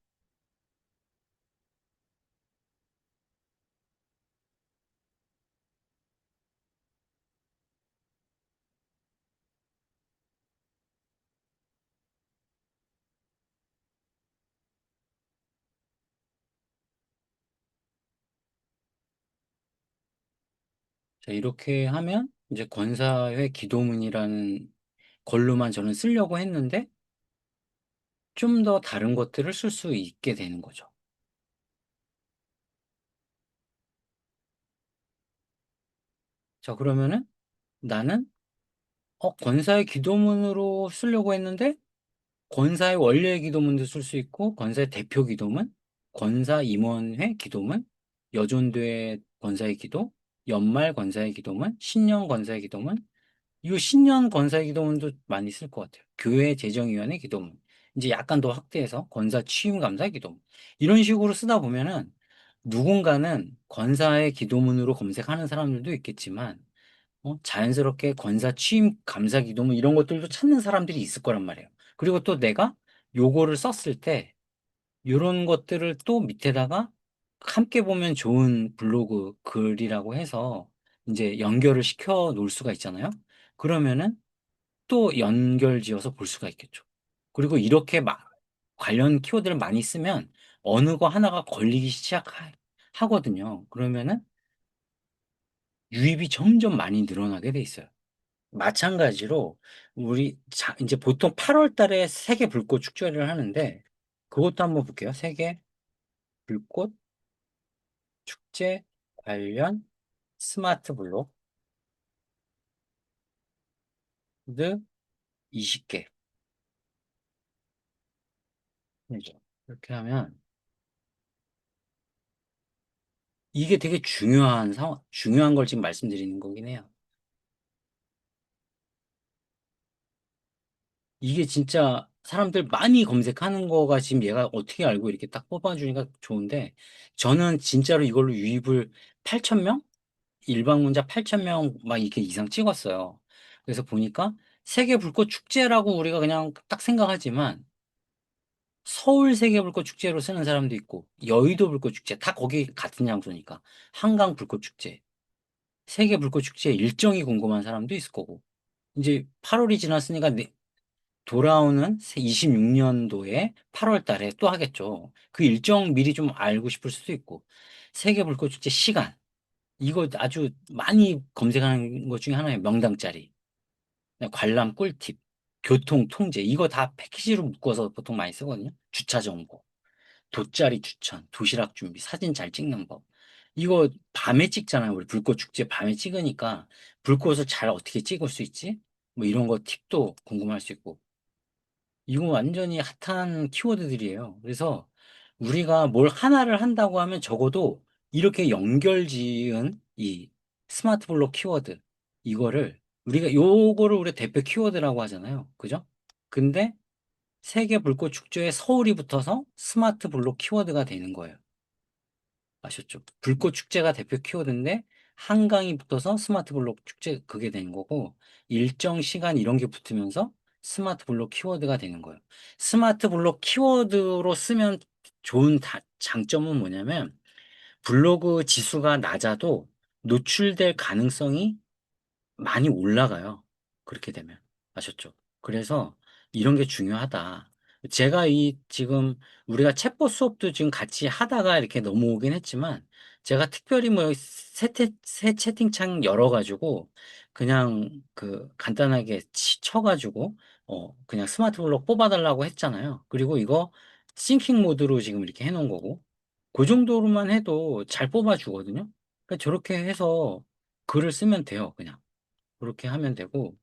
자, 이렇게 하면 이제 권사회 기도문이라는 걸로만 저는 쓰려고 했는데 좀 더 다른 것들을 쓸 수 있게 되는 거죠. 자, 그러면은 나는 권사의 기도문으로 쓰려고 했는데 권사의 원래의 기도문도 쓸 수 있고 권사의 대표 기도문, 권사 임원회 기도문, 여존교회 권사의 기도, 연말 권사의 기도문, 신년 권사의 기도문, 이 신년 권사의 기도문도 많이 쓸 것 같아요. 교회 재정위원회 기도문. 이제 약간 더 확대해서 권사 취임 감사 기도문. 이런 식으로 쓰다 보면은 누군가는 권사의 기도문으로 검색하는 사람들도 있겠지만 자연스럽게 권사 취임 감사 기도문 이런 것들도 찾는 사람들이 있을 거란 말이에요. 그리고 또 내가 요거를 썼을 때 이런 것들을 또 밑에다가 함께 보면 좋은 블로그 글이라고 해서 이제 연결을 시켜 놓을 수가 있잖아요. 그러면은 또 연결 지어서 볼 수가 있겠죠. 그리고 이렇게 관련 키워드를 많이 쓰면 어느 거 하나가 걸리기 시작하거든요. 그러면은 유입이 점점 많이 늘어나게 돼 있어요. 마찬가지로 이제 보통 8월 달에 세계 불꽃 축제를 하는데 그것도 한번 볼게요. 세계 불꽃 축제 관련 스마트 블로그 20개. 이렇게 하면 이게 되게 중요한 걸 지금 말씀드리는 거긴 해요. 이게 진짜 사람들 많이 검색하는 거가 지금 얘가 어떻게 알고 이렇게 딱 뽑아주니까 좋은데 저는 진짜로 이걸로 유입을 8천 명? 일방문자 8천 명 막 이렇게 이상 찍었어요. 그래서 보니까 세계 불꽃 축제라고 우리가 그냥 딱 생각하지만 서울 세계 불꽃 축제로 쓰는 사람도 있고 여의도 불꽃 축제 다 거기 같은 장소니까 한강 불꽃 축제 세계 불꽃 축제 일정이 궁금한 사람도 있을 거고 이제 8월이 지났으니까 돌아오는 26년도에 8월 달에 또 하겠죠. 그 일정 미리 좀 알고 싶을 수도 있고 세계 불꽃 축제 시간 이거 아주 많이 검색하는 것 중에 하나예요. 명당 짜리. 관람 꿀팁, 교통 통제, 이거 다 패키지로 묶어서 보통 많이 쓰거든요. 주차 정보, 돗자리 추천, 도시락 준비, 사진 잘 찍는 법. 이거 밤에 찍잖아요. 우리 불꽃 축제 밤에 찍으니까 불꽃을 잘 어떻게 찍을 수 있지? 뭐 이런 거 팁도 궁금할 수 있고. 이거 완전히 핫한 키워드들이에요. 그래서 우리가 뭘 하나를 한다고 하면 적어도 이렇게 연결 지은 이 스마트 블록 키워드, 요거를 우리 대표 키워드라고 하잖아요. 그죠? 근데 세계 불꽃 축제에 서울이 붙어서 스마트 블록 키워드가 되는 거예요. 아셨죠? 불꽃 축제가 대표 키워드인데 한강이 붙어서 스마트 블록 축제 그게 된 거고 일정 시간 이런 게 붙으면서 스마트 블록 키워드가 되는 거예요. 스마트 블록 키워드로 쓰면 좋은 장점은 뭐냐면 블로그 지수가 낮아도 노출될 가능성이 많이 올라가요. 그렇게 되면. 아셨죠? 그래서 이런 게 중요하다. 제가 이 지금 우리가 챗봇 수업도 지금 같이 하다가 이렇게 넘어오긴 했지만 제가 특별히 뭐 새 채팅창 열어가지고 그냥 그 간단하게 쳐가지고 그냥 스마트 블록 뽑아달라고 했잖아요. 그리고 이거 싱킹 모드로 지금 이렇게 해놓은 거고 그 정도로만 해도 잘 뽑아주거든요. 그러니까 저렇게 해서 글을 쓰면 돼요. 그냥 그렇게 하면 되고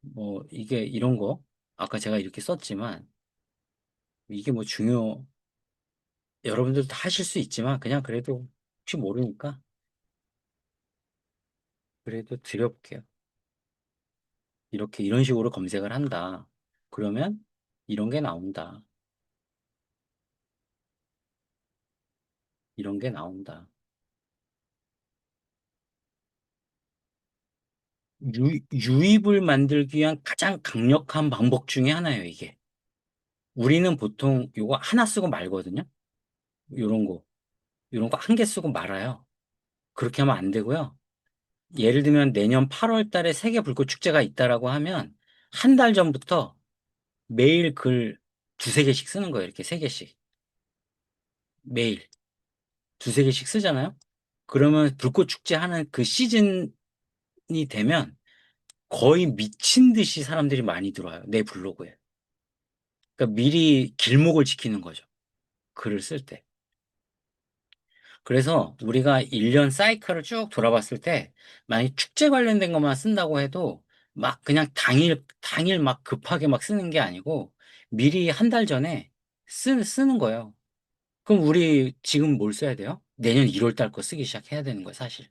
뭐 이게 이런 거 아까 제가 이렇게 썼지만 이게 뭐 여러분들도 다 하실 수 있지만 그냥 그래도 혹시 모르니까 그래도 드려볼게요. 이렇게 이런 식으로 검색을 한다. 그러면 이런 게 나온다. 이런 게 나온다. 유입을 만들기 위한 가장 강력한 방법 중에 하나예요, 이게. 우리는 보통 이거 하나 쓰고 말거든요. 요런 거. 요런 거 한 개 쓰고 말아요. 그렇게 하면 안 되고요. 예를 들면 내년 8월 달에 세계 불꽃 축제가 있다라고 하면 한 달 전부터 매일 글 두세 개씩 쓰는 거예요. 이렇게 세 개씩. 매일 두세 개씩 쓰잖아요. 그러면 불꽃 축제 하는 그 시즌이 되면 거의 미친 듯이 사람들이 많이 들어와요. 내 블로그에. 그러니까 미리 길목을 지키는 거죠. 글을 쓸 때. 그래서 우리가 1년 사이클을 쭉 돌아봤을 때 만약 축제 관련된 것만 쓴다고 해도 막 그냥 당일 막 급하게 막 쓰는 게 아니고 미리 한 달 전에 쓰는 거예요. 그럼 우리 지금 뭘 써야 돼요? 내년 1월 달 거 쓰기 시작해야 되는 거예요, 사실.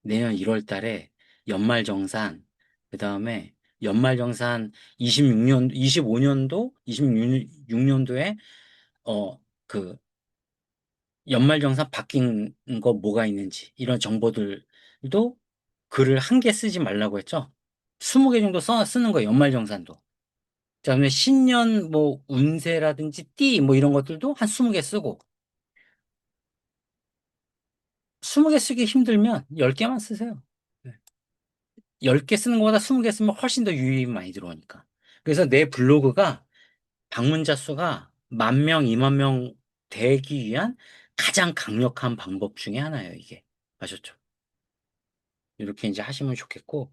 내년 1월 달에 연말정산, 그 다음에 연말정산 25년도, 26년도에, 그, 연말정산 바뀐 거 뭐가 있는지, 이런 정보들도 글을 한 개 쓰지 말라고 했죠? 20개 정도 쓰는 거예요, 연말정산도. 자, 그다음에 신년 뭐 운세라든지 띠 뭐 이런 것들도 한 20개 쓰고, 20개 쓰기 힘들면 10개만 쓰세요. 네. 10개 쓰는 것보다 20개 쓰면 훨씬 더 유입이 많이 들어오니까. 그래서 내 블로그가 방문자 수가 10,000명, 20,000명 되기 위한 가장 강력한 방법 중에 하나예요, 이게. 아셨죠? 이렇게 이제 하시면 좋겠고.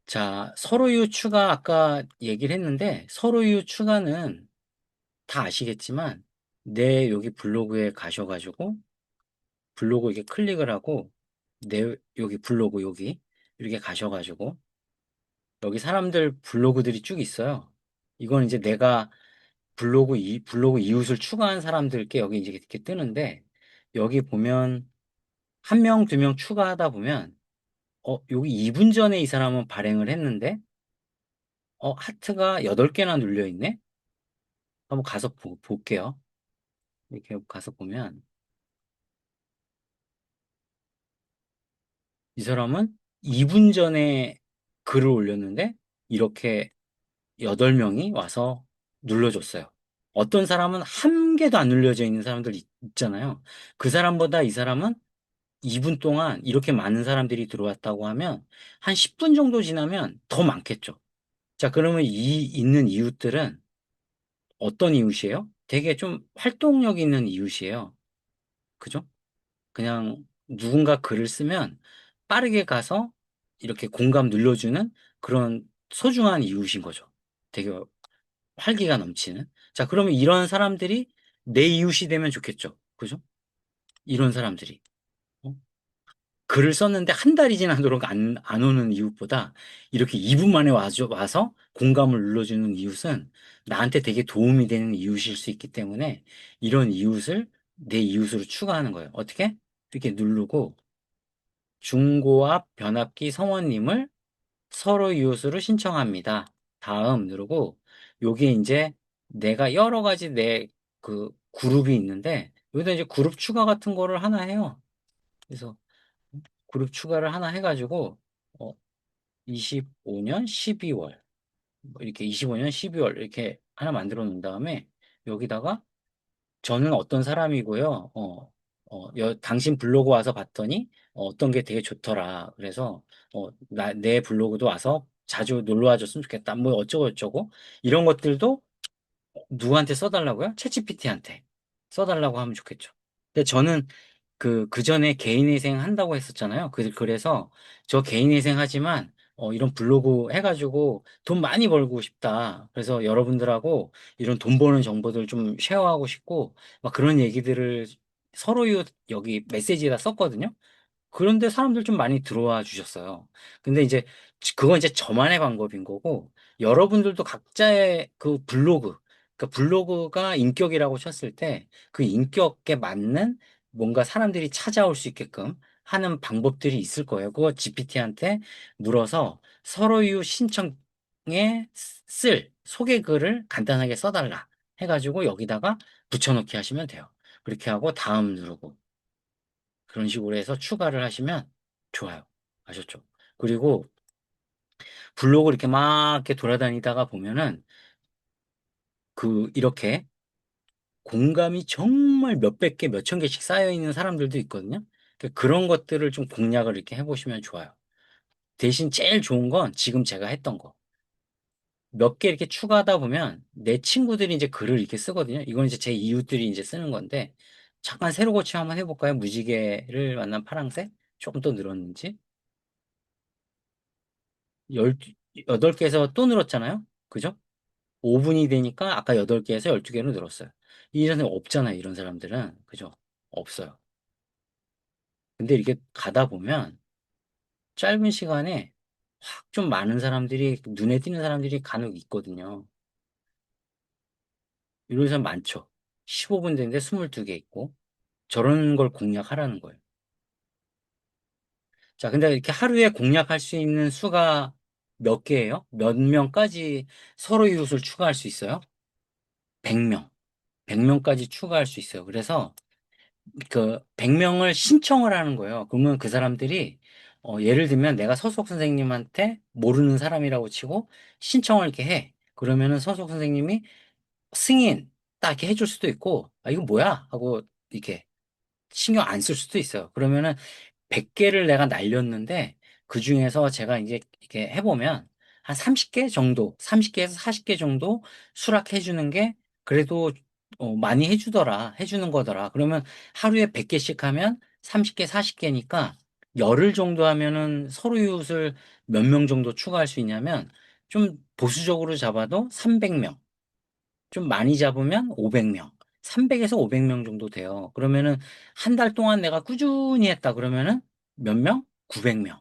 자, 서로유 추가 아까 얘기를 했는데, 서로유 추가는 다 아시겠지만, 내 여기 블로그에 가셔가지고, 블로그 이렇게 클릭을 하고, 내 여기 블로그 여기, 이렇게 가셔가지고, 여기 사람들 블로그들이 쭉 있어요. 이건 이제 내가 블로그 이웃을 추가한 사람들께 여기 이제 이렇게 뜨는데, 여기 보면 한 명, 두 명 추가하다 보면, 여기 2분 전에 이 사람은 발행을 했는데, 하트가 8개나 눌려 있네? 한번 가서 볼게요. 이렇게 가서 보면, 이 사람은 2분 전에 글을 올렸는데, 이렇게 8명이 와서 눌러줬어요. 어떤 사람은 한 개도 안 눌려져 있는 사람들 있잖아요. 그 사람보다 이 사람은 2분 동안 이렇게 많은 사람들이 들어왔다고 하면 한 10분 정도 지나면 더 많겠죠. 자, 그러면 이 있는 이웃들은 어떤 이웃이에요? 되게 좀 활동력 있는 이웃이에요. 그죠? 그냥 누군가 글을 쓰면 빠르게 가서 이렇게 공감 눌러주는 그런 소중한 이웃인 거죠. 되게 활기가 넘치는. 자, 그러면 이런 사람들이 내 이웃이 되면 좋겠죠. 그죠? 이런 사람들이. 어? 글을 썼는데 한 달이 지나도록 안 오는 이웃보다 이렇게 2분 만에 와서 공감을 눌러주는 이웃은 나한테 되게 도움이 되는 이웃일 수 있기 때문에 이런 이웃을 내 이웃으로 추가하는 거예요. 어떻게? 이렇게 누르고 중고압 변압기 성원님을 서로 이웃으로 신청합니다. 다음 누르고 여기 이제 내가 여러 가지 내 그 그룹이 있는데 여기다 이제 그룹 추가 같은 거를 하나 해요. 그래서 그룹 추가를 하나 해가지고 어, 25년 12월 이렇게 25년 12월 이렇게 하나 만들어 놓은 다음에 여기다가 저는 어떤 사람이고요. 당신 블로그 와서 봤더니 어떤 게 되게 좋더라. 그래서 내 블로그도 와서 자주 놀러 와줬으면 좋겠다. 뭐 어쩌고 저쩌고 이런 것들도 누구한테 써달라고요? 챗GPT한테 써달라고 하면 좋겠죠. 근데 저는 그 전에 개인회생 한다고 했었잖아요. 그래서 저 개인회생 하지만, 이런 블로그 해가지고 돈 많이 벌고 싶다. 그래서 여러분들하고 이런 돈 버는 정보들 좀 쉐어하고 싶고, 막 그런 얘기들을 서로요, 여기 메시지에다 썼거든요. 그런데 사람들 좀 많이 들어와 주셨어요. 근데 이제 그건 이제 저만의 방법인 거고, 여러분들도 각자의 그 블로그, 그러니까 블로그가 인격이라고 쳤을 때 그 인격에 맞는 뭔가 사람들이 찾아올 수 있게끔 하는 방법들이 있을 거예요. 그거 GPT한테 물어서 서로유 신청에 쓸 소개글을 간단하게 써달라 해가지고 여기다가 붙여넣기 하시면 돼요. 그렇게 하고 다음 누르고. 그런 식으로 해서 추가를 하시면 좋아요. 아셨죠? 그리고 블로그 이렇게 막 이렇게 돌아다니다가 보면은 이렇게 공감이 정말 몇백 개, 몇천 개씩 쌓여 있는 사람들도 있거든요. 그런 것들을 좀 공략을 이렇게 해보시면 좋아요. 대신 제일 좋은 건 지금 제가 했던 거. 몇 개 이렇게 추가하다 보면 내 친구들이 이제 글을 이렇게 쓰거든요. 이건 이제 제 이웃들이 이제 쓰는 건데 잠깐 새로 고침 한번 해볼까요? 무지개를 만난 파랑새? 조금 더 늘었는지. 8개에서 또 늘었잖아요? 그죠? 5분이 되니까 아까 8개에서 12개로 늘었어요. 이런 사람 없잖아요, 이런 사람들은. 그죠? 없어요. 근데 이렇게 가다 보면 짧은 시간에 확 좀 많은 사람들이, 눈에 띄는 사람들이 간혹 있거든요. 이런 사람 많죠. 15분 됐는데 22개 있고. 저런 걸 공략하라는 거예요. 자, 근데 이렇게 하루에 공략할 수 있는 수가 몇 개예요? 몇 명까지 서로 이웃을 추가할 수 있어요? 100명. 100명까지 추가할 수 있어요. 그래서 그 100명을 신청을 하는 거예요. 그러면 그 사람들이 예를 들면 내가 서수석 선생님한테 모르는 사람이라고 치고 신청을 이렇게 해. 그러면은 서수석 선생님이 승인 딱 이렇게 해줄 수도 있고, 아 이거 뭐야 하고 이렇게 신경 안 쓸 수도 있어요. 그러면은 100개를 내가 날렸는데 그 중에서 제가 이제 이렇게 해보면 한 30개 정도, 30개에서 40개 정도 수락해 주는 게 그래도 많이 해주는 거더라. 그러면 하루에 100개씩 하면 30개, 40개니까 열흘 정도 하면은 서로 이웃을 몇 명 정도 추가할 수 있냐면 좀 보수적으로 잡아도 300명, 좀 많이 잡으면 500명, 300에서 500명 정도 돼요. 그러면은 한 달 동안 내가 꾸준히 했다 그러면은 몇 명? 900명.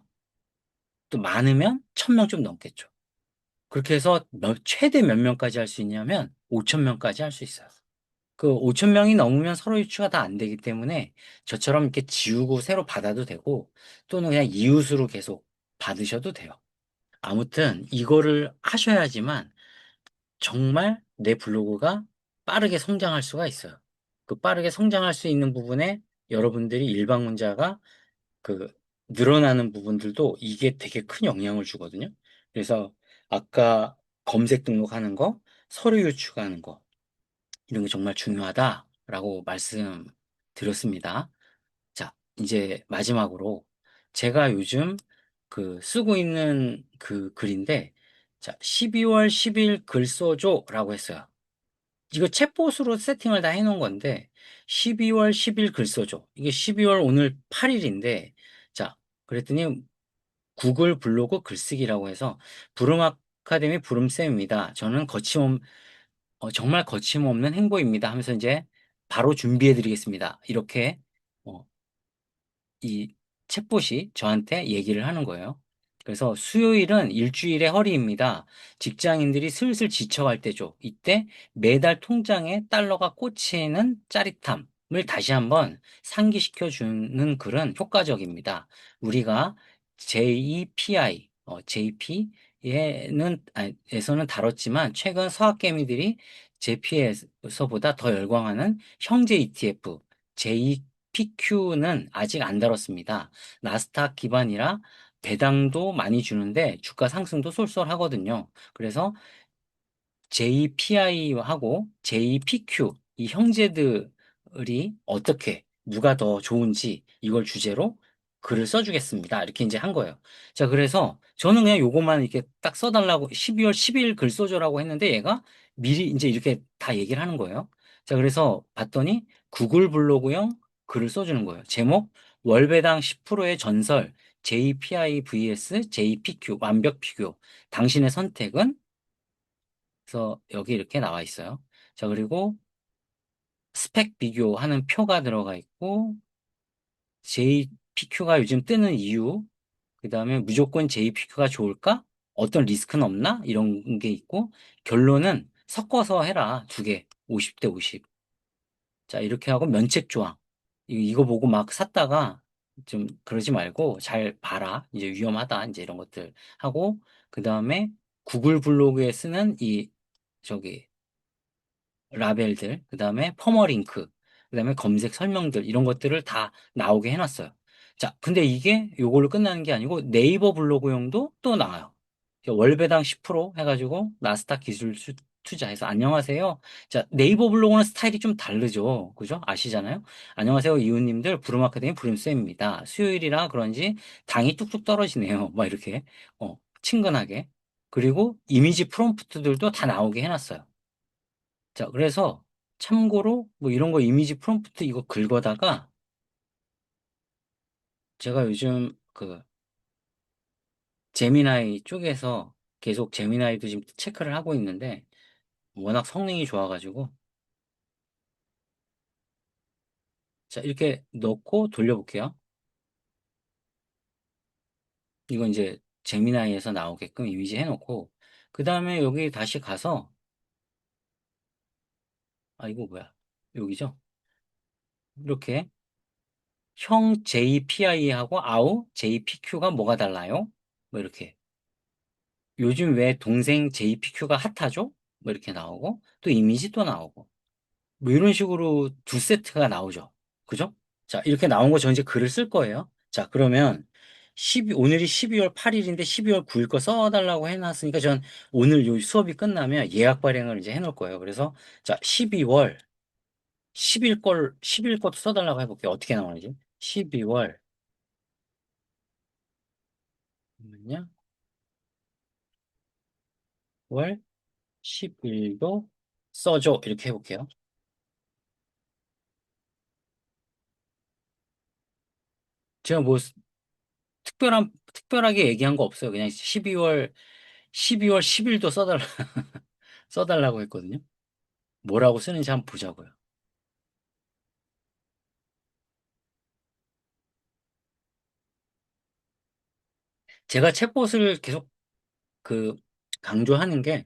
또 많으면 1000명 좀 넘겠죠. 그렇게 해서 최대 몇 명까지 할 수 있냐면 5000명까지 할 수 있어요. 그 5000명이 넘으면 서로 유추가 다 안 되기 때문에 저처럼 이렇게 지우고 새로 받아도 되고 또는 그냥 이웃으로 계속 받으셔도 돼요. 아무튼 이거를 하셔야지만 정말 내 블로그가 빠르게 성장할 수가 있어요. 그 빠르게 성장할 수 있는 부분에 여러분들이 일방문자가 그 늘어나는 부분들도 이게 되게 큰 영향을 주거든요. 그래서 아까 검색 등록하는 거, 서류 유출하는 거, 이런 게 정말 중요하다라고 말씀드렸습니다. 자, 이제 마지막으로 제가 요즘 쓰고 있는 그 글인데, 자, 12월 10일 글 써줘라고 했어요. 이거 챗봇으로 세팅을 다 해놓은 건데, 12월 10일 글 써줘. 이게 12월 오늘 8일인데, 자, 그랬더니 구글 블로그 글쓰기라고 해서 부름 아카데미 부름쌤입니다. 저는 정말 거침없는 행보입니다 하면서 이제 바로 준비해 드리겠습니다. 이렇게 어, 이 챗봇이 저한테 얘기를 하는 거예요. 그래서 수요일은 일주일의 허리입니다. 직장인들이 슬슬 지쳐갈 때죠. 이때 매달 통장에 달러가 꽂히는 짜릿함을 다시 한번 상기시켜 주는 글은 효과적입니다. 우리가 JPI, 에서는 다뤘지만 최근 서학개미들이 JP에서보다 더 열광하는 형제 ETF, JPQ는 아직 안 다뤘습니다. 나스닥 기반이라 배당도 많이 주는데 주가 상승도 쏠쏠하거든요. 그래서 JPI하고 JPQ 이 형제들이 어떻게 누가 더 좋은지 이걸 주제로 글을 써주겠습니다. 이렇게 이제 한 거예요. 자, 그래서 저는 그냥 요것만 이렇게 딱 써달라고 12월 10일 글 써줘라고 했는데 얘가 미리 이제 이렇게 다 얘기를 하는 거예요. 자, 그래서 봤더니 구글 블로그용 글을 써주는 거예요. 제목, 월배당 10%의 전설, JPI vs JPQ, 완벽 비교. 당신의 선택은? 그래서 여기 이렇게 나와 있어요. 자, 그리고 스펙 비교하는 표가 들어가 있고, JPQ가 요즘 뜨는 이유, 그 다음에 무조건 JPQ가 좋을까? 어떤 리스크는 없나? 이런 게 있고, 결론은 섞어서 해라. 두 개. 50대 50. 자, 이렇게 하고 면책 조항. 이거 보고 막 샀다가 좀 그러지 말고 잘 봐라. 이제 위험하다. 이제 이런 것들 하고, 그 다음에 구글 블로그에 쓰는 저기, 라벨들, 그 다음에 퍼머링크, 그 다음에 검색 설명들, 이런 것들을 다 나오게 해놨어요. 자, 근데 이게 요걸로 끝나는 게 아니고 네이버 블로그용도 또 나와요. 월배당 10% 해가지고 나스닥 기술 투자해서 안녕하세요. 자, 네이버 블로그는 스타일이 좀 다르죠. 그죠? 아시잖아요? 안녕하세요, 이웃님들. 부름아카데미 부름쌤입니다. 수요일이라 그런지 당이 뚝뚝 떨어지네요. 막 이렇게, 친근하게. 그리고 이미지 프롬프트들도 다 나오게 해놨어요. 자, 그래서 참고로 뭐 이런 거 이미지 프롬프트 이거 긁어다가 제가 요즘 그 제미나이 쪽에서 계속 제미나이도 지금 체크를 하고 있는데 워낙 성능이 좋아가지고 자, 이렇게 넣고 돌려볼게요. 이거 이제 제미나이에서 나오게끔 이미지 해놓고 그 다음에 여기 다시 가서 아, 이거 뭐야? 여기죠? 이렇게 형 JPI하고 아우 JPQ가 뭐가 달라요? 뭐 이렇게 요즘 왜 동생 JPQ가 핫하죠? 뭐 이렇게 나오고, 또 이미지 또 나오고, 뭐 이런 식으로 두 세트가 나오죠. 그죠? 자, 이렇게 나온 거 저 이제 글을 쓸 거예요. 자, 그러면 오늘이 12월 8일인데 12월 9일 거 써달라고 해놨으니까 전 오늘 요 수업이 끝나면 예약 발행을 이제 해놓을 거예요. 그래서 자, 12월 10일 것도 써달라고 해볼게요. 어떻게 나오는지. 12월, 잠깐만요. 월 10일도 써줘. 이렇게 해볼게요. 제가 뭐 특별하게 얘기한 거 없어요. 그냥 12월 10일도 써달라고 했거든요. 뭐라고 쓰는지 한번 보자고요. 제가 챗봇을 계속 그 강조하는 게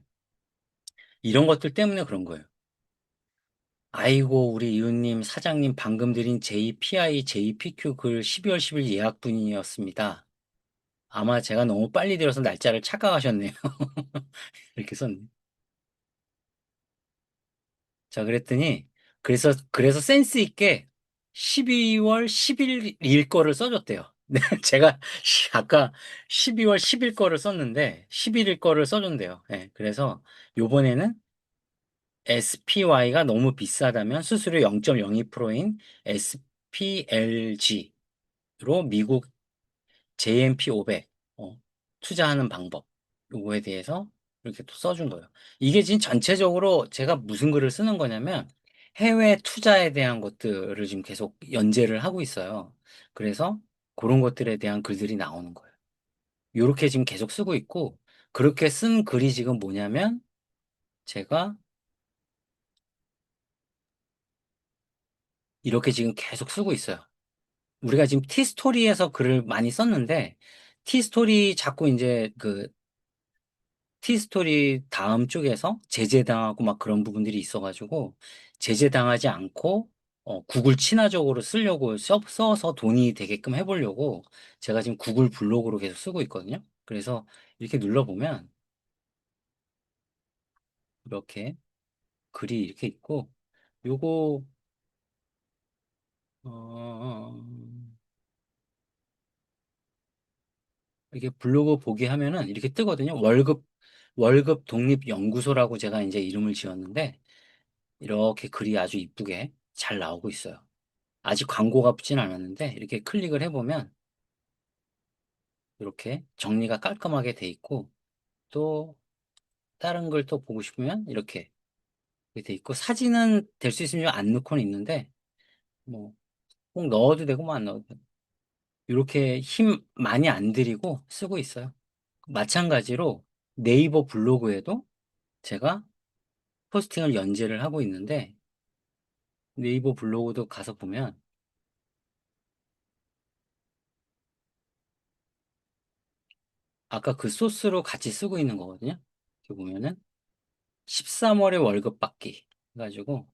이런 것들 때문에 그런 거예요. 아이고, 우리 이웃님, 사장님 방금 드린 JPI, JPQ 글 12월 10일 예약분이었습니다. 아마 제가 너무 빨리 들어서 날짜를 착각하셨네요. 이렇게 썼네. 자, 그래서 센스 있게 12월 10일 거를 써줬대요. 네, 제가 아까 12월 10일 거를 썼는데 11일 거를 써준대요. 네, 그래서 요번에는 SPY가 너무 비싸다면 수수료 0.02%인 SPLG로 미국 JMP 500 투자하는 방법 요거에 대해서 이렇게 또 써준 거예요. 이게 지금 전체적으로 제가 무슨 글을 쓰는 거냐면 해외 투자에 대한 것들을 지금 계속 연재를 하고 있어요. 그래서 그런 것들에 대한 글들이 나오는 거예요. 요렇게 지금 계속 쓰고 있고 그렇게 쓴 글이 지금 뭐냐면 제가 이렇게 지금 계속 쓰고 있어요. 우리가 지금 티스토리에서 글을 많이 썼는데 티스토리 자꾸 이제 그 티스토리 다음 쪽에서 제재당하고 막 그런 부분들이 있어가지고 제재당하지 않고 구글 친화적으로 쓰려고 써서 돈이 되게끔 해보려고 제가 지금 구글 블로그로 계속 쓰고 있거든요. 그래서 이렇게 눌러보면 이렇게 글이 이렇게 있고 요거 어, 이렇게 블로그 보기 하면은 이렇게 뜨거든요. 월급 독립연구소라고 제가 이제 이름을 지었는데 이렇게 글이 아주 이쁘게 잘 나오고 있어요. 아직 광고가 붙진 않았는데 이렇게 클릭을 해보면 이렇게 정리가 깔끔하게 돼 있고, 또 다른 걸 또 보고 싶으면 이렇게 돼 있고, 사진은 될 수 있으면 안 넣고는 있는데, 뭐, 꼭 넣어도 되고, 뭐 안 넣어도 되고. 이렇게 힘 많이 안 들이고 쓰고 있어요. 마찬가지로 네이버 블로그에도 제가 포스팅을 연재를 하고 있는데, 네이버 블로그도 가서 보면, 아까 그 소스로 같이 쓰고 있는 거거든요. 이렇게 보면은, 13월에 월급 받기. 해가지고,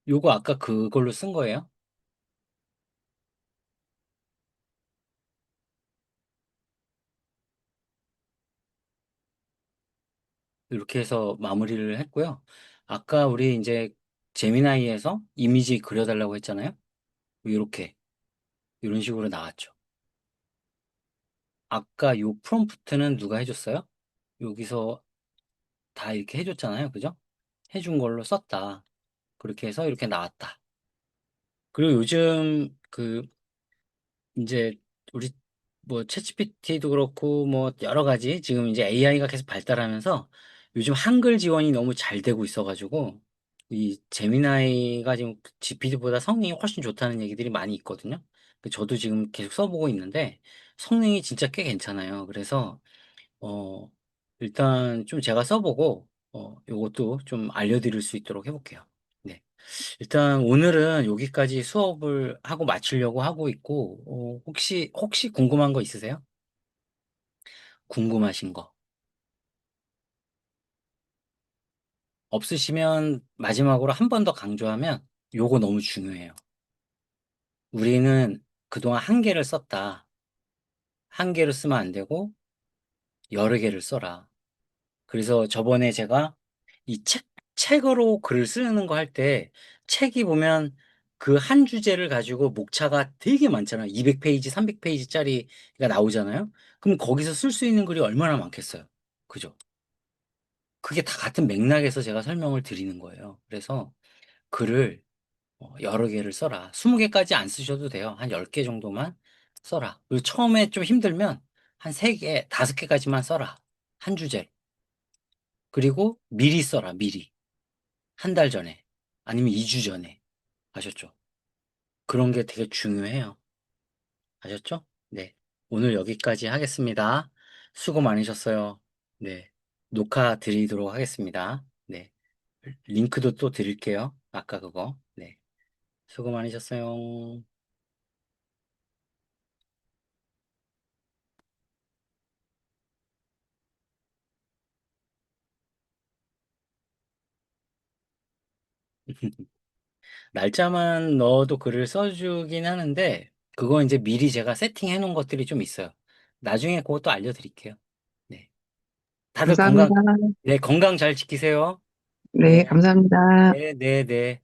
요거 아까 그걸로 쓴 거예요. 이렇게 해서 마무리를 했고요. 아까 우리 이제 제미나이에서 이미지 그려달라고 했잖아요. 이렇게, 이런 식으로 나왔죠. 아까 요 프롬프트는 누가 해줬어요? 여기서 다 이렇게 해줬잖아요. 그죠? 해준 걸로 썼다. 그렇게 해서 이렇게 나왔다. 그리고 요즘 이제 우리 뭐 챗GPT도 그렇고 뭐 여러 가지 지금 이제 AI가 계속 발달하면서 요즘 한글 지원이 너무 잘 되고 있어가지고 이 제미나이가 지금 GPT보다 성능이 훨씬 좋다는 얘기들이 많이 있거든요. 저도 지금 계속 써보고 있는데 성능이 진짜 꽤 괜찮아요. 그래서 어 일단 좀 제가 써보고 요것도 좀 알려드릴 수 있도록 해볼게요. 네. 일단 오늘은 여기까지 수업을 하고 마치려고 하고 있고, 혹시 궁금한 거 있으세요? 궁금하신 거. 없으시면 마지막으로 한 번 더 강조하면 요거 너무 중요해요. 우리는 그동안 한 개를 썼다. 한 개를 쓰면 안 되고 여러 개를 써라. 그래서 저번에 제가 이 책으로 글을 쓰는 거 할 때 책이 보면 그 한 주제를 가지고 목차가 되게 많잖아요. 200페이지, 300페이지짜리가 나오잖아요. 그럼 거기서 쓸 수 있는 글이 얼마나 많겠어요. 그죠? 그게 다 같은 맥락에서 제가 설명을 드리는 거예요. 그래서 글을 여러 개를 써라. 20개까지 안 쓰셔도 돼요. 한 10개 정도만 써라. 그리고 처음에 좀 힘들면 한 3개, 5개까지만 써라. 한 주제. 그리고 미리 써라, 미리. 한 달 전에. 아니면 2주 전에. 아셨죠? 그런 게 되게 중요해요. 아셨죠? 네. 오늘 여기까지 하겠습니다. 수고 많으셨어요. 네. 녹화 드리도록 하겠습니다. 네. 링크도 또 드릴게요. 아까 그거. 네. 수고 많으셨어요. 날짜만 넣어도 글을 써주긴 하는데, 그거 이제 미리 제가 세팅해 놓은 것들이 좀 있어요. 나중에 그것도 알려드릴게요. 네. 다들 감사합니다. 네, 건강 잘 지키세요. 네, 네. 감사합니다. 네, 네, 네.